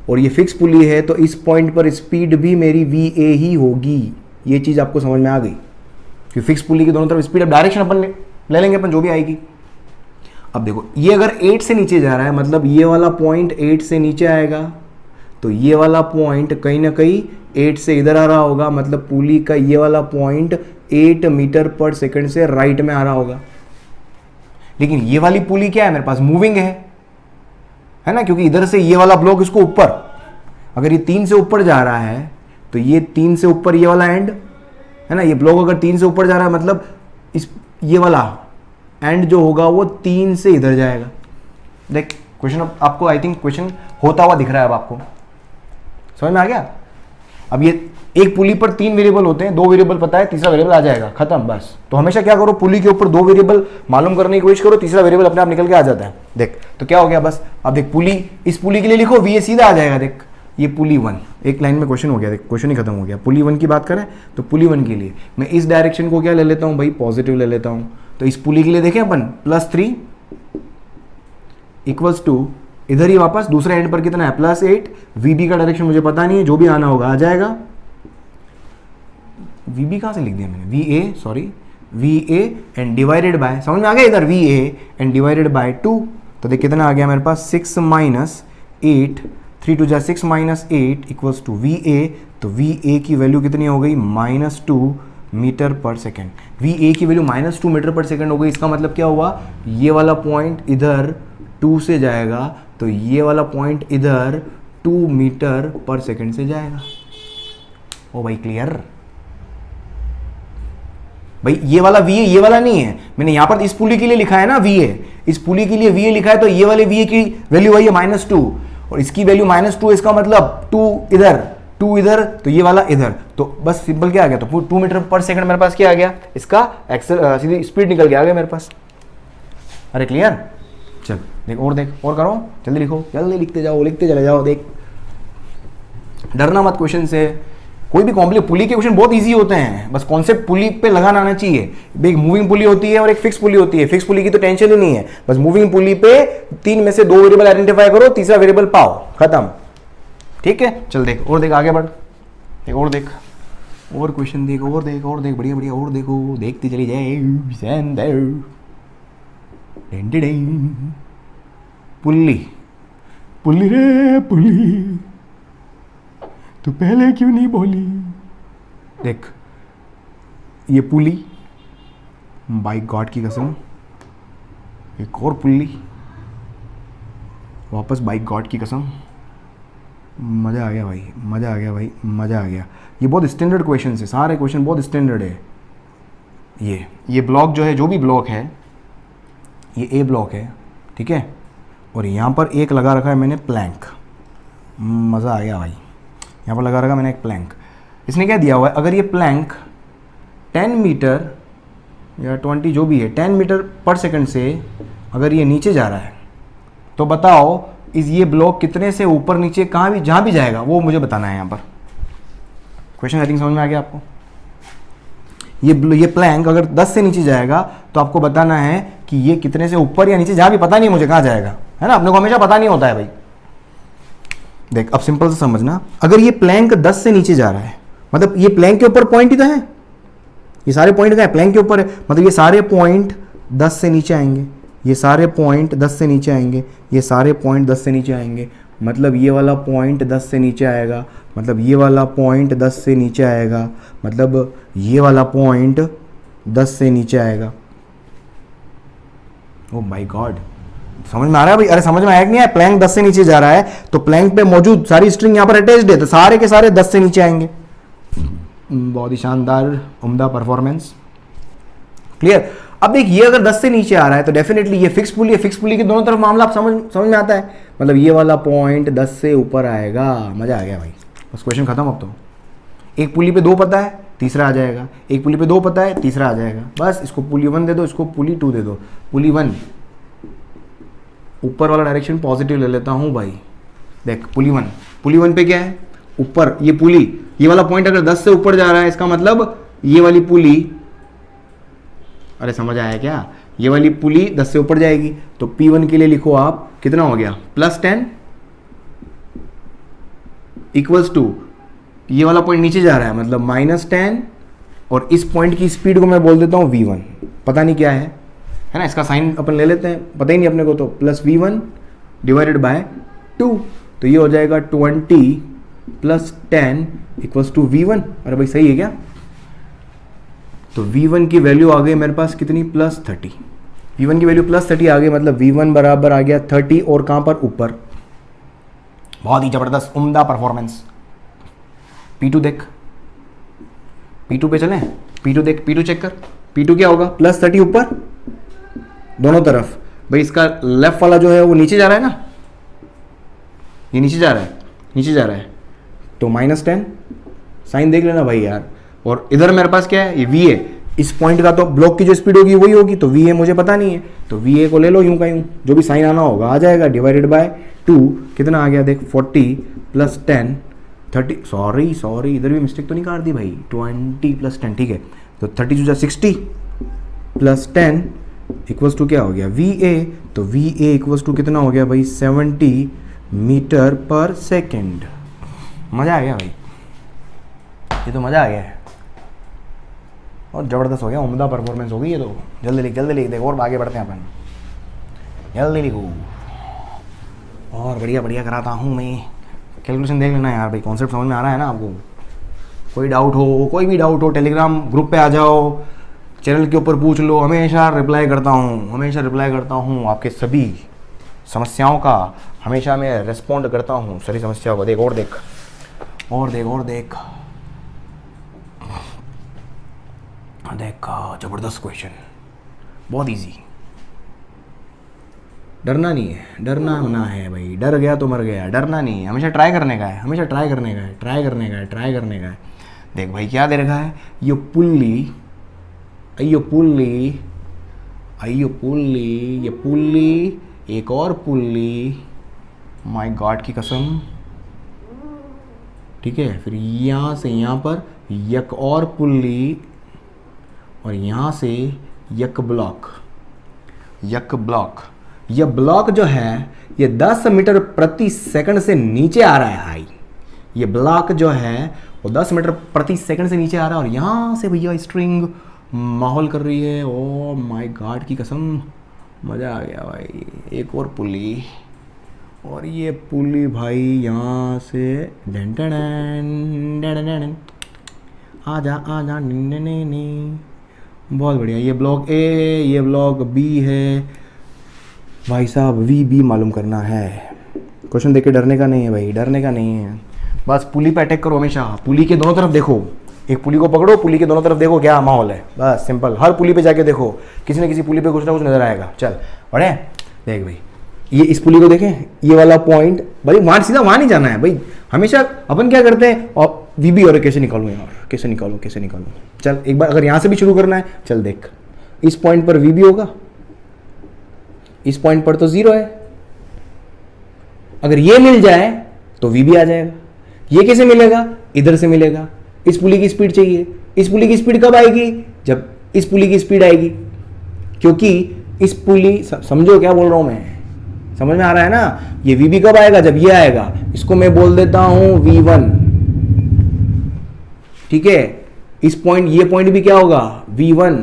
और ये फिक्स पुली है, तो इस पॉइंट पर स्पीड भी मेरी VA ही होगी। ये चीज़ आपको समझ में आ गई कि फिक्स पुली की दोनों तरफ स्पीड, अब डायरेक्शन अपन ले लेंगे अपन जो भी आएगी। अब देखो ये अगर 8 से नीचे जा रहा है, मतलब ये वाला पॉइंट 8 से नीचे आएगा, तो ये वाला पॉइंट कहीं ना कहीं 8 से इधर आ रहा होगा, मतलब पुली का ये वाला पॉइंट 8 मीटर पर सेकंड से राइट में आ रहा होगा। लेकिन ये वाली पुली क्या है मेरे पास, मूविंग है, है ना, क्योंकि इधर से ये वाला ब्लॉक इसको ऊपर, अगर ये 3 से ऊपर जा रहा है तो ये 3 से ऊपर ये वाला एंड, है ना, ये ब्लॉक अगर 3 से ऊपर जा रहा है मतलब इस ये वाला एंड जो होगा वो 3 से इधर जाएगा। देख क्वेश्चन आपको, आई थिंक क्वेश्चन होता हुआ दिख रहा है अब आपको, समझ में आ गया। अब ये एक पुली पर 3 वेरिएबल होते हैं, 2 वेरिएबल पता है, तीसरा वेरिएबल आ जाएगा, खत्म बस। तो हमेशा क्या करो, पुली के ऊपर 2 वेरिएबल मालूम करने की कोशिश करो, तीसरा वेरिएबल अपने आप निकल के आ जाता है। देख तो क्या हो गया बस, अब देख पुली, इस पुली के लिए लिखो वी ए सीधा आ जाएगा। देख ये पुली 1, एक लाइन में क्वेश्चन हो गया, देख क्वेश्चन ही खत्म हो गया। पुली 1 की बात करें तो पुली 1 के लिए मैं इस डायरेक्शन को क्या ले लेता हूं भाई, पॉजिटिव ले लेता हूं। तो इस पुली के लिए देखें अपन +3 इक्वल्स टू इधर ही वापस दूसरे एंड पर कितना है +8, वीबी का डायरेक्शन मुझे पता नहीं है, जो भी आना होगा आ जाएगा। वीबी कहां से लिख दिया मैंने, V A, sorry we A and divided by, समझ में आ गया इधर we A and divided by 2। तो देख कितना आ गया मेरे पास 6 - 8, 3 2 जा 6 - 8 इक्वल्स टू वी ए। तो वी ए की वैल्यू कितनी हो गई -2 मीटर पर सेकेंड। वी ए की वैल्यू -2 मीटर पर सेकेंड हो गई। इसका मतलब क्या हुआ, ये वाला पॉइंट इधर 2 से जाएगा तो ये वाला पॉइंट इधर 2 मीटर पर सेकेंड से जाएगा। ओ भाई क्लियर भाई, ये वाला वी ए ये वाला नहीं है, मैंने यहां पर इस पुली के लिए लिखा है ना वी ए, इस पुली के लिए वी ए लिखा है, तो ये वाले वी ए की वैल्यू वही है -2 और इसकी वैल्यू -2, इसका मतलब 2 इधर 2 इधर, तो ये वाला इधर। तो बस सिंपल क्या आ गया, तो 2 मीटर पर सेकंड मेरे पास क्या आ गया, इसका सीधी स्पीड निकल के आ गया मेरे पास। अरे क्लियर, चल देख और करो, जल्दी लिखो, जल्दी लिखते जाओ, लिखते चले जाओ। देख डरना मत क्वेश्चन से, कोई भी कॉम्प्लेक्स पुली के क्वेश्चन बहुत इजी होते हैं, बस कॉन्सेप्ट पुली पे लगाना आना चाहिए। एक मूविंग पुली होती है और एक फिक्स पुली होती है। फिक्स पुली की तो टेंशन ही नहीं है, बस मूविंग पुली पे 3 में से 2 वेरिएबल आइडेंटिफाई करो, तीसरा वेरिएबल पाओ, खत्म। ठीक है, चल देख और देख, आगे बढ़, एक और देख, और क्वेश्चन देख, और देख बढ़िया बढ़िया, और देखो, देखते चली जाए। पुल्ली पुल्ली रे पुल्ली, तू पहले क्यों नहीं बोली। देख ये पुली, बाई गॉड की कसम, एक और पुल्ली, वापस बाई गॉड की कसम। मज़ा आ गया भाई, मज़ा आ गया भाई, मज़ा आ गया। ये बहुत स्टैंडर्ड क्वेश्चन है, सारे क्वेश्चन बहुत स्टैंडर्ड है। ये ब्लॉक जो है, जो भी ब्लॉक है, ये ए ब्लॉक है, ठीक है, और यहाँ पर एक लगा रखा है मैंने प्लैंक। मज़ा आ गया भाई, यहाँ पर लगा रखा मैंने एक प्लैंक। इसने क्या दिया हुआ है, अगर ये प्लैंक 10 मीटर या 20 जो भी है 10 मीटर पर सेकंड से अगर ये नीचे जा रहा है, तो बताओ ये ब्लॉक कितने से ऊपर नीचे कहाँ भी जहाँ भी जाएगा वो मुझे बताना है। यहाँ पर क्वेश्चन आई थिंक समझ में आ गया आपको। ये प्लैंक अगर 10 से नीचे जाएगा तो आपको बताना है कि ये कितने से ऊपर या नीचे, जहाँ भी पता नहीं है मुझे कहाँ जाएगा, है ना, अपने को हमेशा पता नहीं होता है भाई। देख अब सिंपल से समझना, अगर ये प्लैंक 10 से नीचे जा रहा है, मतलब ये प्लैंक के ऊपर पॉइंट ही तो है, ये सारे पॉइंट क्या है, प्लैंक के ऊपर है, मतलब ये सारे पॉइंट 10 से नीचे आएंगे, ये सारे पॉइंट 10 से नीचे आएंगे, ये सारे पॉइंट 10 से नीचे आएंगे, मतलब ये वाला पॉइंट 10 से नीचे आएगा, मतलब ये वाला पॉइंट 10 से नीचे आएगा, मतलब ये वाला पॉइंट 10 से नीचे आएगा। ओ माय गॉड, समझ में आ रहा है भाई? अरे समझ में आया कि नहीं है? प्लैंक 10 से नीचे जा रहा है तो प्लैंक पे मौजूद सारी स्ट्रिंग यहाँ पर अटैच्ड है, तो सारे के सारे 10 से नीचे आएंगे। बहुत ही शानदार, उम्दा परफॉर्मेंस। क्लियर? अब देख ये अगर 10 से नीचे आ रहा है तो डेफिनेटली ये फिक्स पुली है, फिक्स पुली के दोनों तरफ मामला आप समझ में आता है, मतलब ये वाला पॉइंट 10 से ऊपर आएगा। मजा आ गया भाई, बस क्वेश्चन खत्म। अब तो एक पुली पे 2 पता है, तीसरा आ जाएगा, एक पुली पे 2 पता है, तीसरा आ जाएगा। बस इसको पुली 1 दे दो, इसको पुली 2 दे दो। पुली 1 ऊपर वाला डायरेक्शन पॉजिटिव ले लेता हूं भाई। देख पुली 1 पे क्या है, ऊपर ये पुली, ये वाला पॉइंट अगर 10 से ऊपर जा रहा है, इसका मतलब ये वाली पुली, अरे समझ आया क्या, ये वाली पुली 10 से ऊपर जाएगी। तो P1 के लिए लिखो आप, कितना हो गया, +10 इक्वल्स टू, ये वाला पॉइंट नीचे जा रहा है मतलब -10, और इस पॉइंट की स्पीड को मैं बोल देता हूं V1, पता नहीं क्या है ना, इसका साइन अपन ले लेते हैं, पता ही नहीं अपने को, तो +V1 डिवाइडेड बाय 2, तो ये हो जाएगा 20 + 10 इक्वल्स टू V1। अरे भाई सही है क्या? तो V1 की वैल्यू आ गई मेरे पास कितनी, +30। V1 की वैल्यू +30 आ गई, मतलब V1 बराबर आ गया 30, और कहाँ पर, ऊपर। बहुत ही जबरदस्त उम्दा परफॉर्मेंस। P2 देख, P2 पे चलें, P2 देख, P2 चेक कर, P2 क्या होगा, +30 ऊपर दोनों तरफ। भाई इसका लेफ्ट वाला जो है वो नीचे जा रहा है ना, ये नीचे जा रहा है, नीचे जा रहा है, तो -10 साइन देख लेना भाई यार। और इधर मेरे पास क्या है, ये VA, इस पॉइंट का तो ब्लॉक की जो स्पीड होगी वही होगी, तो VA मुझे पता नहीं है, तो VA को ले लो यूं का यूं, जो भी साइन आना होगा आ जाएगा, डिवाइडेड बाय 2 कितना आ गया देख, 40 + 10 30, सॉरी इधर भी मिस्टेक तो नहीं काट दी भाई, 20 + 10 ठीक है, तो 30 × 60 + 10 इक्वल्स टू क्या हो गया, VA, तो VA इक्वल्स टू कितना हो गया भाई, 70 मीटर/सेकेंड। मज़ा आ गया भाई, ये तो मज़ा आ गया है, और ज़बरदस्त हो गया, उम्दा परफॉर्मेंस हो गई ये तो। जल्दी लिख देख, और आगे बढ़ते हैं अपन, जल्दी लिखो, और बढ़िया कराता हूँ मैं। कैलकुलेशन देख लेना यार भाई, कॉन्सेप्ट समझ में आ रहा है ना आपको। कोई डाउट हो, कोई भी डाउट हो, टेलीग्राम ग्रुप पे आ जाओ, चैनल के ऊपर पूछ लो, हमेशा रिप्लाई करता हूँ आपके सभी समस्याओं का, हमेशा मैं रिस्पॉन्ड करता हूँ सारी समस्याओं को। देख जबरदस्त क्वेश्चन, बहुत इजी। डरना नहीं है, डरना मना है भाई, डर गया तो मर गया, डरना नहीं है, हमेशा ट्राई करने का है। देख भाई क्या दे रखा है, ये पुल्ली, ये पुल्ली, एक और पुल्ली, माय गॉड की कसम, ठीक है, फिर यहाँ से यहाँ पर एक और पुल्ली, और यहाँ से एक ब्लॉक। ये ब्लॉक जो है ये 10 मीटर/सेकंड से नीचे आ रहा है भाई, ये ब्लॉक जो है वो 10 मीटर/सेकंड से नीचे आ रहा है, और यहाँ से भैया स्ट्रिंग माहौल कर रही है। ओ माय गॉड की कसम, मज़ा आ गया भाई। एक और पुली, और ये पुली भाई यहाँ से आजा बहुत बढ़िया। ये ब्लॉक A, ये ब्लॉक B है भाई साहब, VB मालूम करना है। क्वेश्चन देख के डरने का नहीं है भाई, डरने का नहीं है, बस पुली पे अटैक करो हमेशा। पुली के दोनों तरफ देखो, एक पुली को पकड़ो, पुली के दोनों तरफ देखो क्या माहौल है, बस सिंपल। हर पुली पे जाके देखो, किसी न किसी पुली पे कुछ ना कुछ नजर आएगा। चल बढ़े, देख भाई ये इस पुली को देखें, ये वाला पॉइंट भाई वहाँ सीधा वहाँ नहीं जाना है भाई। हमेशा अपन क्या करते हैं, और VB और कैसे निकालूँ यार, कैसे निकालूँ। चल एक बार अगर यहाँ से भी शुरू करना है, चल देख इस पॉइंट पर VB होगा, इस पॉइंट पर तो 0 है, अगर ये मिल जाए तो VB आ जाएगा। ये कैसे मिलेगा, इधर से मिलेगा। इस पुली की स्पीड चाहिए, इस पुली की स्पीड कब आएगी, जब इस पुली की स्पीड आएगी, क्योंकि इस पुली, समझो क्या बोल रहा हूं मैं, समझ में आ रहा है ना। ये VB कब आएगा, जब ये आएगा, इसको मैं बोल देता हूं V1, ठीक है। इस पॉइंट, ये पॉइंट भी क्या होगा, V1।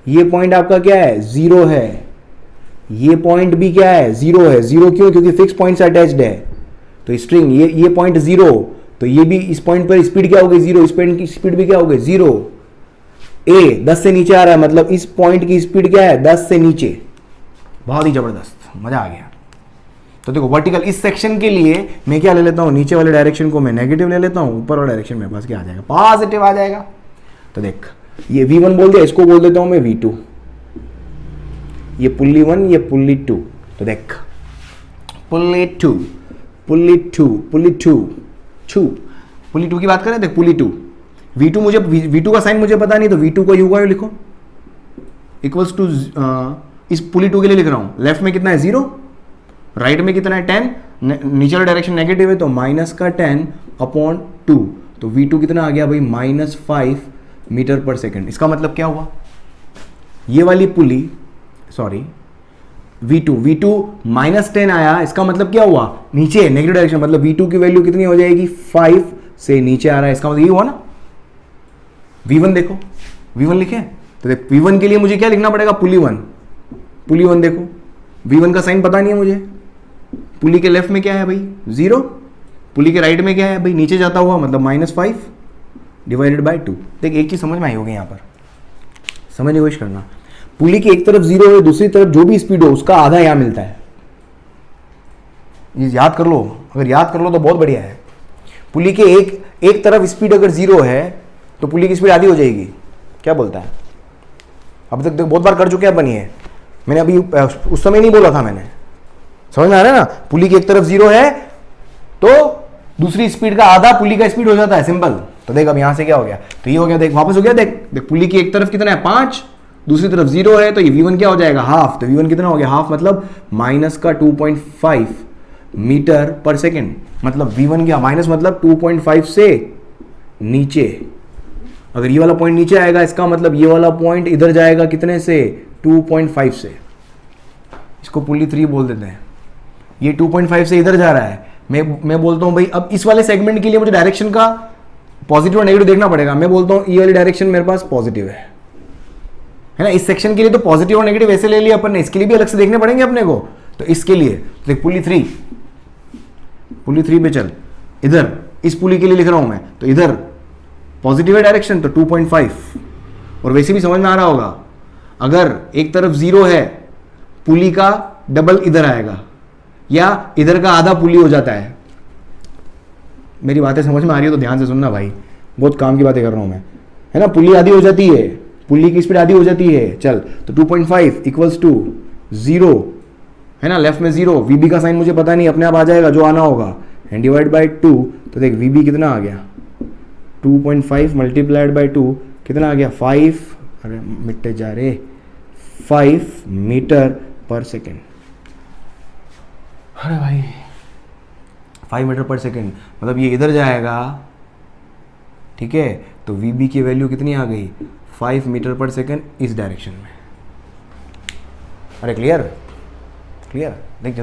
ये पॉइंट आपका क्या है, 0 है। ये पॉइंट भी क्या है, 0 है। 0 क्यों, क्योंकि फिक्स पॉइंट से अटैच्ड है, तो स्ट्रिंग ये पॉइंट 0, तो ये भी इस पॉइंट पर स्पीड क्या होगी, 0। इस पॉइंट की स्पीड भी क्या होगी, 0। A 10 से नीचे आ रहा है, मतलब इस पॉइंट की स्पीड क्या है, 10 से नीचे। बहुत ही जबरदस्त, मजा आ गया। तो देखो वर्टिकल इस सेक्शन के लिए मैं क्या ले लेता हूं, नीचे वाले डायरेक्शन को मैं नेगेटिव ले लेता हूं, ऊपर वाले डायरेक्शन मेरे पास क्या आ जाएगा, पॉजिटिव आ जाएगा। तो देख ये V1 बोल दिया, इसको बोल देता हूं मैं V2। ये पुल्ली 1, ये पुल्ली 2। तो देख पुल्ली 2, पुल्ली 2, पुल्ली 2, पुल्ली 2 की बात करें, देख पुल्ली 2, V2 मुझे, V2 का साइन मुझे पता नहीं, तो V2 को U लिखो, इक्वल्स टू, इस पुल्ली 2 के लिए लिख रहा हूं, लेफ्ट में कितना है 0, राइट में कितना है 10, नीचे वाला डायरेक्शन नेगेटिव है, तो -10/2। तो V2 कितना आ गया भाई, -5 मीटर/सेकंड। इसका मतलब क्या हुआ, ये वाली पुली, सॉरी V2 -10 आया, इसका मतलब क्या हुआ, नीचे नेगेटिव डायरेक्शन, मतलब V2 की वैल्यू कितनी हो जाएगी, 5 से नीचे आ रहा है, इसका मतलब ये हुआ ना। V1 देखो, V1 लिखे, तो देख V1 के लिए मुझे क्या लिखना पड़ेगा, पुली 1 देखो, V1 का साइन पता नहीं है मुझे। पुली के लेफ्ट में क्या है भाई, 0, पुली के राइट में क्या है भाई, नीचे जाता हुआ, मतलब -5 / 2। देख एक चीज समझ में आई होगी यहां पर, समझने की कोशिश करना। पुली की एक तरफ 0 है, दूसरी तरफ जो भी स्पीड हो उसका आधा यहां मिलता है, ये याद कर लो। अगर याद कर लो तो बहुत बढ़िया है। पुली के एक तरफ स्पीड अगर 0 है तो पुली की स्पीड आधी हो जाएगी। क्या बोलता है? अब तक बहुत बार कर चुके हैं अपन ये, मैंने अभी उस समय नहीं बोला था मैंने, समझ में आ रहा है ना? पुली की एक तरफ 0 है तो दूसरी स्पीड का आधा पुली का स्पीड हो जाता है, सिंपल। तो देख अब यहां से क्या हो गया, तो ये हो गया, देख वापस हो गया, देख पुली की एक तरफ कितना है 5, दूसरी तरफ 0 है, तो ये v1 क्या हो जाएगा हाफ। तो v1 कितना हो गया हाफ, मतलब माइनस का 2.5 मीटर पर सेकेंड, मतलब v1 क्या माइनस, मतलब 2.5 से नीचे। अगर ये वाला पॉइंट नीचे आएगा इसका मतलब ये वाला पॉइंट इधर जाएगा कितने से, 2.5 से। इसको पुली 3 बोल देते हैं। ये 2.5 से इधर जा रहा है, मैं बोलता हूं भाई अब इस वाले सेगमेंट के लिए मुझे डायरेक्शन का पॉजिटिव और नेगेटिव देखना पड़ेगा। मैं बोलता हूं ये वाली डायरेक्शन मेरे पास पॉजिटिव है ना? इस सेक्शन के लिए तो पॉजिटिव और नेगेटिव ऐसे ले लिया अपन ने, इसके लिए भी अलग से देखने पड़ेंगे अपने को। तो इसके लिए देख पुली 3 पे चल, इधर इस पुली के लिए लिख रहा हूं मैं, तो इधर पॉजिटिव है डायरेक्शन तो 2.5। और वैसे भी समझ में आ रहा होगा, अगर एक तरफ 0 है पुली का डबल इधर आएगा या इधर का आधा पुली हो जाता है। मेरी बातें समझ में आ रही है तो ध्यान से सुनना भाई, बहुत काम की बातें कर रहा हूं मैं, है ना? पुली आधी हो जाती है, पुली की स्पीड आधी हो जाती है। चल तो 2.5 इक्वल्स टू 0 है ना, लेफ्ट में 0, वीबी का साइन मुझे पता नहीं, अपने आप आ जाएगा जो आना होगा, एंड डिवाइड बाई 2। तो देख वीबी कितना आ गया, 2.5 मल्टीप्लाइड बाई 2 कितना आ गया 5, अरे मिटते जा रहे, 5 मीटर पर सेकेंड। अरे भाई 5 मीटर पर सेकेंड, मतलब ये इधर जाएगा, ठीक है? तो वीबी की वैल्यू कितनी आ गई, 5 मीटर पर सेकेंड इस डायरेक्शन में। अरे क्लियर? देख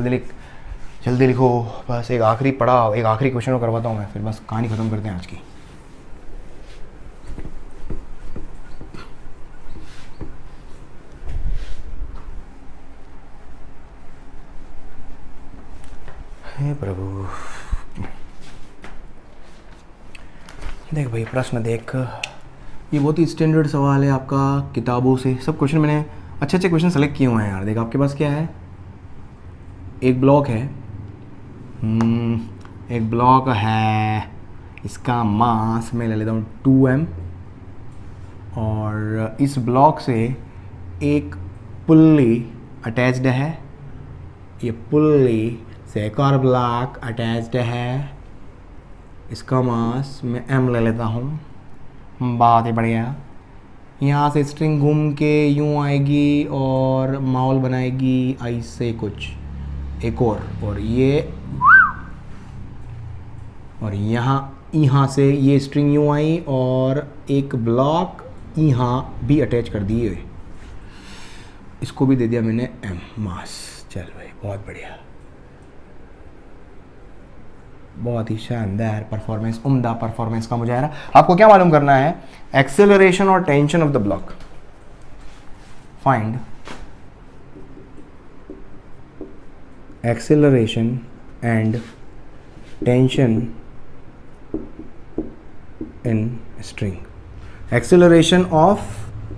जल्दी लिखो, बस एक आखिरी पढ़ा, एक आखिरी क्वेश्चन करवाता हूँ मैं, फिर बस कहानी खत्म करते हैं आज की। हे प्रभु, देख भाई प्रश्न देख, ये बहुत ही स्टैंडर्ड सवाल है आपका, किताबों से सब क्वेश्चन मैंने अच्छे क्वेश्चन सेलेक्ट किए हुए हैं यार। देख आपके पास क्या है, एक ब्लॉक है, इसका मास मैं ले लेता हूँ 2m, और इस ब्लॉक से एक पुल्ली अटैच्ड है, ये पुल्ली से एक और ब्लॉक अटैच्ड है, इसका मास मैं m ले लेता हूँ, बहुत ही बढ़िया। यहाँ से स्ट्रिंग घूम के यूँ आएगी और माहौल बनाएगी ऐसे कुछ एक और ये, और यहाँ से ये स्ट्रिंग यूँ आई और एक ब्लॉक यहाँ भी अटैच कर दिए, इसको भी दे दिया मैंने m मास। चल भाई बहुत बढ़िया, बहुत ही शानदार परफॉर्मेंस, उम्दा परफॉर्मेंस का मुजाहरा। आपको क्या मालूम करना है, एक्सेलरेशन और tension of the block. Find acceleration and tension in string. Acceleration of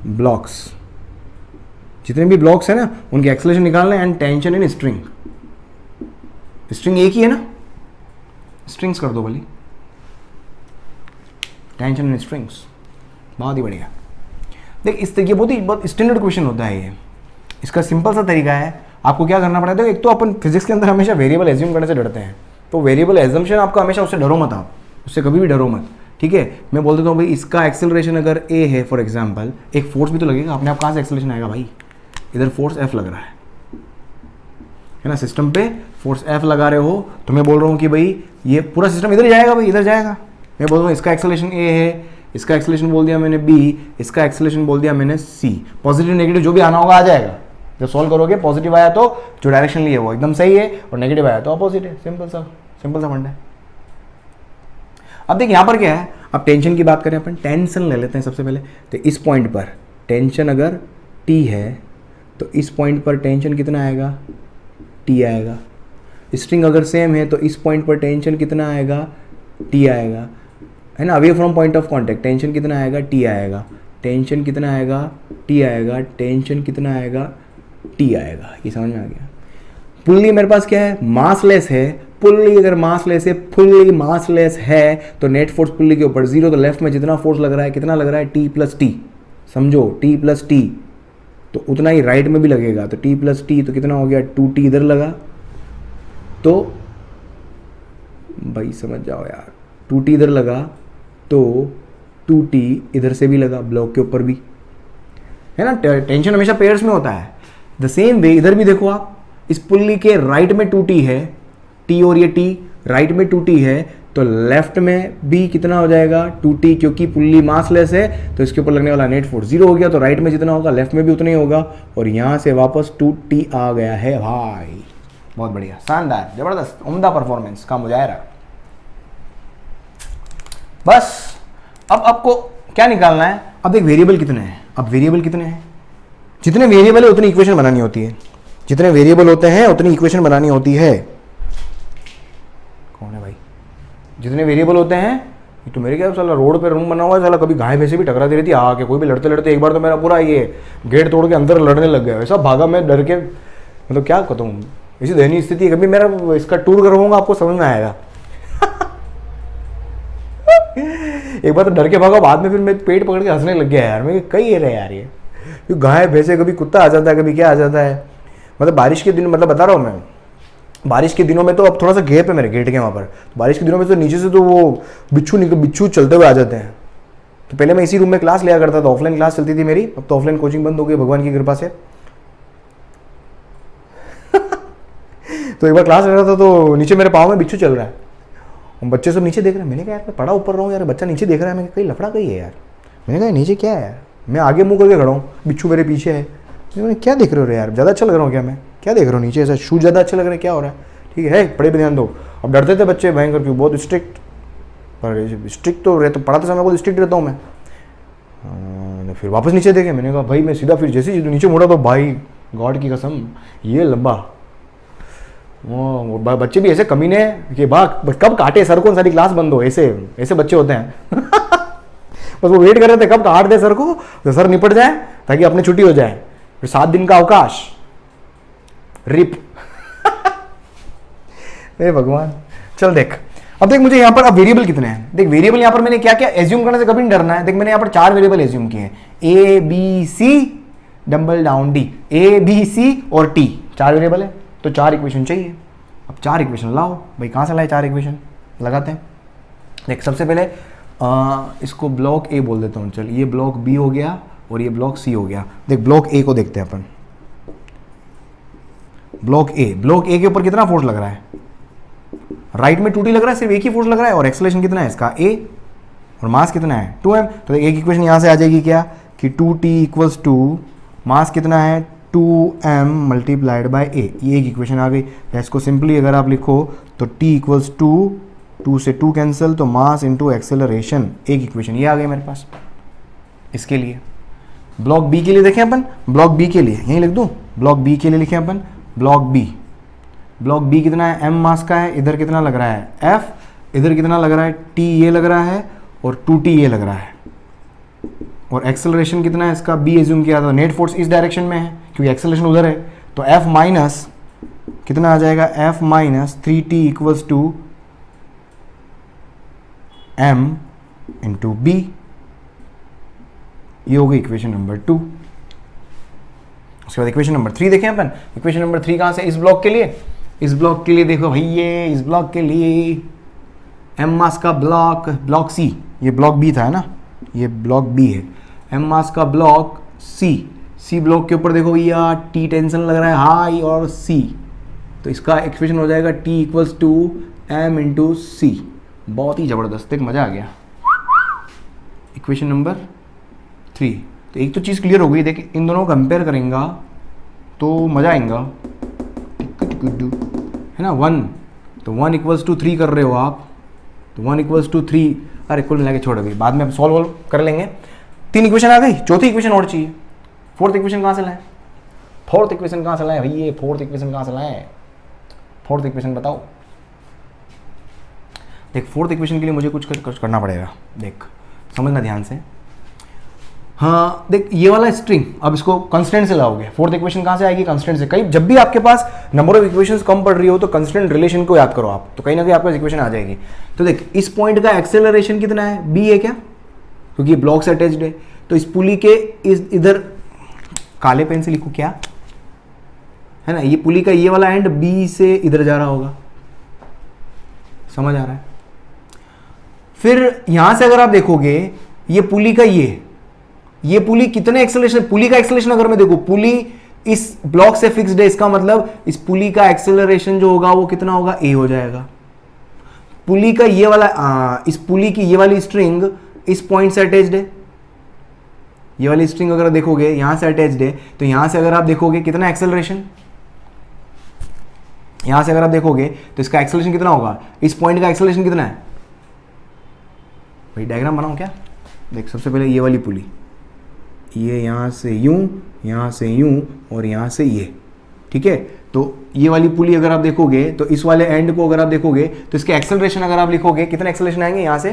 blocks, जितने भी ब्लॉक्स है ना उनकी एक्सेलरेशन निकालना है, and tension in string. String एक ही है ना, स्ट्रिंग्स कर दो भली, टेंशन इन स्ट्रिंग्स, बहुत ही बढ़िया। देख इस तरीके बहुत स्टैंडर्ड क्वेश्चन होता है ये। इसका सिंपल सा तरीका है, आपको क्या करना पड़ेगा, एक तो अपन फिजिक्स के अंदर हमेशा वेरिएबल एज्यूम करने से डरते हैं, तो वेरिएबल एजम्पशन आपका हमेशा, उससे डरो मत, आप उससे कभी भी डरो मत, ठीक है? मैं बोल देता हूँ भाई इसका एक्सेलरेशन अगर a है फॉर एग्जांपल, एक फोर्स भी तो लगेगा, अपने आप कहाँ से एक्सेलरेशन आएगा भाई, इधर फोर्स F लग रहा है ना, सिस्टम पे फोर्स F लगा रहे हो, तो मैं बोल रहा हूँ कि भाई ये पूरा सिस्टम इधर जाएगा भाई, इधर जाएगा। मैं बोल रहा हूँ इसका एक्सेलरेशन a है, इसका एक्सेलरेशन बोल दिया मैंने b, इसका एक्सेलरेशन बोल दिया मैंने c। पॉजिटिव नेगेटिव जो भी आना होगा आ जाएगा, जब सॉल्व करोगे पॉजिटिव आया तो जो डायरेक्शन लिए वो एकदम सही है, और नेगेटिव आया तो अपोजिट है। सिंपल सा फंडा है। अब देख यहाँ पर क्या है, अब टेंशन की बात करें अपन, टेंशन ले लेते हैं सबसे पहले। तो इस पॉइंट पर टेंशन अगर T है तो इस पॉइंट पर टेंशन कितना आएगा, T आएगा। स्ट्रिंग अगर सेम है तो इस पॉइंट पर टेंशन कितना आएगा, T आएगा, है ना। Away from point of contact tension कितना आएगा, T आएगा। टेंशन कितना आएगा, T आएगा। टेंशन कितना आएगा, T आएगा। ये समझ में आ गया। पुल्ली मेरे पास क्या है, मासलेस है पुल्ली अगर मासलेस है, फुल्ली मासलेस है तो नेट फोर्स पुल्ली के ऊपर जीरो, तो लेफ्ट में जितना फोर्स लग रहा है कितना लग रहा है, टी प्लस टी, समझो टी प्लस टी, तो उतना ही राइट में भी लगेगा, तो टी प्लस टी तो कितना हो गया, 2t इधर लगा, तो भाई समझ जाओ यार, 2t इधर लगा तो 2t इधर से भी लगा, ब्लॉक के ऊपर भी, है ना, टेंशन हमेशा पेयर्स में होता है। द सेम वे इधर भी देखो आप, इस पुल्ली के राइट में 2t है, t और ये t राइट में 2t है, तो लेफ्ट में भी कितना हो जाएगा, 2t, क्योंकि पुल्ली मासलेस है तो इसके ऊपर लगने वाला नेट फोर्स जीरो हो गया, तो राइट में जितना होगा लेफ्ट में भी उतना ही होगा, और यहां से वापस 2t आ गया है भाई। बहुत बढ़िया, शानदार, जबरदस्त, उम्दा परफॉर्मेंस का मुजाहरा। बस अब आपको क्या निकालना है, अब एक वेरिएबल कितने हैं, अब वेरिएबल कितने हैं, जितने वेरिएबल है उतनी इक्वेशन बनानी होती है, जितने वेरिएबल होते हैं उतनी इक्वेशन बनानी होती है। कौन है भाई, जितने वेरिएबल होते हैं, ये तो मेरे क्या साला रोड पे रूम बना हुआ है, साला कभी गाय भैंसे भी टकरा दे रही थी आके, कोई भी लड़ते लड़ते एक बार तो मेरा पूरा ये गेट तोड़ के अंदर लड़ने लग गया, ऐसा भागा मैं डर के, मतलब क्या कहता हूँ, ऐसी दयनीय स्थिति है। कभी मेरा इसका टूर करवाऊंगा आपको समझ में आएगा। एक बार तो डर के भागा, बाद में फिर मैं पेट पकड़ के हंसने लग गया यार, मैं कई रहे यार, ये गाय भैंसे कभी कुत्ता आ जाता है, कभी क्या आ जाता है, मतलब बारिश के दिन, मतलब बता रहा हूँ मैं, बारिश के दिनों में तो अब थोड़ा सा गैप है मेरे गेट के वहाँ पर, तो बारिश के दिनों में तो नीचे से तो वो बिच्छू चलते हुए आ जाते हैं। तो पहले मैं इसी रूम में क्लास लिया करता था, ऑफलाइन क्लास चलती थी मेरी, अब तो ऑफलाइन कोचिंग बंद हो गई भगवान की कृपा से। तो एक बार क्लास ले रहा था तो नीचे मेरे पाँव में बिच्छू चल रहा है, और बच्चे सब नीचे देख रहे हैं, मैंने कहा यार मैं पड़ा ऊपर रहा हूँ यार, बच्चा नीचे देख रहा है, मैं कहीं लफड़ा कहीं है यार, मैंने कहा नीचे क्या है यार, मैं आगे मुँह करके खड़ा हूँ, बिच्छू मेरे पीछे है, मैंने क्या देख रहे हो यार, ज़्यादा अच्छा लग रहा हूँ क्या मैं, क्या देख रहा हूँ नीचे, ऐसा शूज ज़्यादा अच्छे लग रहे हैं, क्या हो रहा है, ठीक है पढ़े पे ध्यान दो। अब डरते थे बच्चे भयंकर, क्यों, बहुत स्ट्रिक्ट, पर स्ट्रिक्ट तो रहता, पढ़ाते समय बहुत स्ट्रिक्ट रहता हूँ मैं। फिर वापस नीचे देखे, मैंने कहा भाई मैं सीधा, फिर जैसे ही नीचे मुड़ा तो भाई गॉड की कसम ये लंबा, वो बच्चे भी ऐसे कमीने हैं कि भाग कब काटे सर को, सारी क्लास बंद हो, ऐसे ऐसे बच्चे होते हैं। बस वो वेट कर रहे थे कब काट दे सर को, तो सर निपट जाए ताकि अपनी छुट्टी हो जाए, फिर 7 दिन का अवकाश, रिप। हे भगवान, चल देख, अब देख मुझे यहाँ पर अब वेरिएबल कितने हैं, देख वेरिएबल यहाँ पर मैंने क्या क्या एज्यूम करने से कभी नहीं डरना है। देख मैंने यहाँ पर 4 वेरिएबल एज्यूम किए हैं, A B C double down D, A B C और टी, 4 वेरिएबल है, तो 4 इक्वेशन चाहिए। अब 4 इक्वेशन लाओ भाई, कहाँ से लाए 4 इक्वेशन, लगाते हैं। देख सबसे पहले इसको ब्लॉक ए बोल देता हूँ, चल ये ब्लॉक बी हो गया और ये ब्लॉक सी हो गया। देख ब्लॉक ए को देखते हैं अपन, ब्लॉक ए के ऊपर कितना फोर्स लग रहा है, राइट में 2t लग रहा है, सिर्फ एक ही फोर्स लग रहा है, और एक्सेलरेशन कितना है इसका a, और मास कितना है 2m। तो एक इक्वेशन यहां से आ जाएगी क्या कि 2t इक्वल्स टू मास कितना है 2m मल्टीप्लाइड बाय a, ये एक इक्वेशन आ गई। इसको सिंपली अगर आप लिखो तो t इक्वल्स टू 2 से 2 कैंसिल, तो मास इंटू एक्सेलरेशन, एक इक्वेशन ये आ गई मेरे पास। इसके लिए ब्लॉक बी के लिए देखें अपन, ब्लॉक बी के लिए यहीं लिख दूं, ब्लॉक बी के लिए लिखें अपन, ब्लॉक बी कितना है, m मास का है, इधर कितना लग रहा है f, इधर कितना लग रहा है t ये लग रहा है, और 2t ये लग रहा है, और एक्सेलरेशन कितना है इसका b एज्यूम किया था, नेट फोर्स इस डायरेक्शन में है क्योंकि एक्सेलरेशन उधर है, तो f माइनस कितना आ जाएगा, f minus 3t equals to m into b, ये हो गई इक्वेशन नंबर 2। उसके बाद इक्वेशन नंबर 3 देखें अपन, इक्वेशन नंबर 3 कहाँ से, इस ब्लॉक के लिए, इस ब्लॉक के लिए देखो भाई, ये इस ब्लॉक के लिए m मास का ब्लॉक सी, ये ब्लॉक बी था है ना, ये ब्लॉक बी है, m मास का ब्लॉक सी ब्लॉक के ऊपर देखो भैया t टेंशन लग रहा है हाई और c, तो इसका एक्सप्रेशन हो जाएगा t equals to m into C. बहुत ही ज़बरदस्त, एक मज़ा आ गया। इक्वेशन नंबर 3, तो एक तो चीज़ क्लियर हो गई, देख इन दोनों को कंपेयर करेंगे तो मज़ा आएगा, है ना। 1 तो 1 इक्वल्स टू 3 कर रहे हो आप, तो 1 इक्वल्स टू 3, अरे कुल मिला के छोड़, अभी बाद में सॉल्व कर लेंगे। 3 इक्वेशन आ गई, चौथी इक्वेशन और चाहिए। 4th इक्वेशन कहाँ से लाए, 4th इक्वेशन कहाँ से लाए भैया, 4th इक्वेशन कहाँ से लाए, 4th इक्वेशन बताओ। देख 4th इक्वेशन के लिए मुझे कुछ करना पड़ेगा, देख समझना ध्यान से। हाँ देख, ये वाला स्ट्रिंग अब इसको कंस्टेंट से लाओगे, फोर्थ इक्वेशन कहाँ से आएगी? कंस्टेंट से। कहीं जब भी आपके पास नंबर ऑफ इक्वेशंस कम पड़ रही हो तो कंस्टेंट रिलेशन को याद करो आप, तो कहीं ना कहीं आपके पास इक्वेशन आ जाएगी। तो देख, इस पॉइंट का एक्सेलरेशन कितना है? b है क्या? क्योंकि ये ब्लॉक से अटैच्ड है। तो इस पुली के इधर काले पेन से लिखो क्या है ना, ये पुली का ये वाला एंड b से इधर जा रहा होगा, समझ आ रहा है? फिर यहां से अगर आप देखोगे ये पुली का ये पुली कितने एक्सेलरेशन, पुली का एक्सेलरेशन अगर मैं देखूं, पुली इस ब्लॉक से फिक्स्ड है, इसका मतलब इस पुली का एक्सेलरेशन जो होगा वो कितना होगा? a हो जाएगा। पुली का ये वाला इस पुली की ये वाली स्ट्रिंग इस पॉइंट से अटैच्ड है, ये वाली स्ट्रिंग अगर देखोगे यहां से अटैच्ड है, तो यहां से अगर आप देखोगे कितना एक्सेलरेशन, यहां से अगर आप देखोगे तो इसका एक्सेलरेशन कितना होगा? इस पॉइंट का एक्सेलरेशन कितना है भाई? डायग्राम बनाऊं क्या? देख, सबसे पहले ये वाली पुली, ये यहां से यूं और यहां से ये, ठीक है? तो ये वाली पुली अगर आप देखोगे तो इस वाले एंड को अगर आप देखोगे तो इसके एक्सेलरेशन अगर आप लिखोगे कितने एक्सेलरेशन आएंगे यहां से?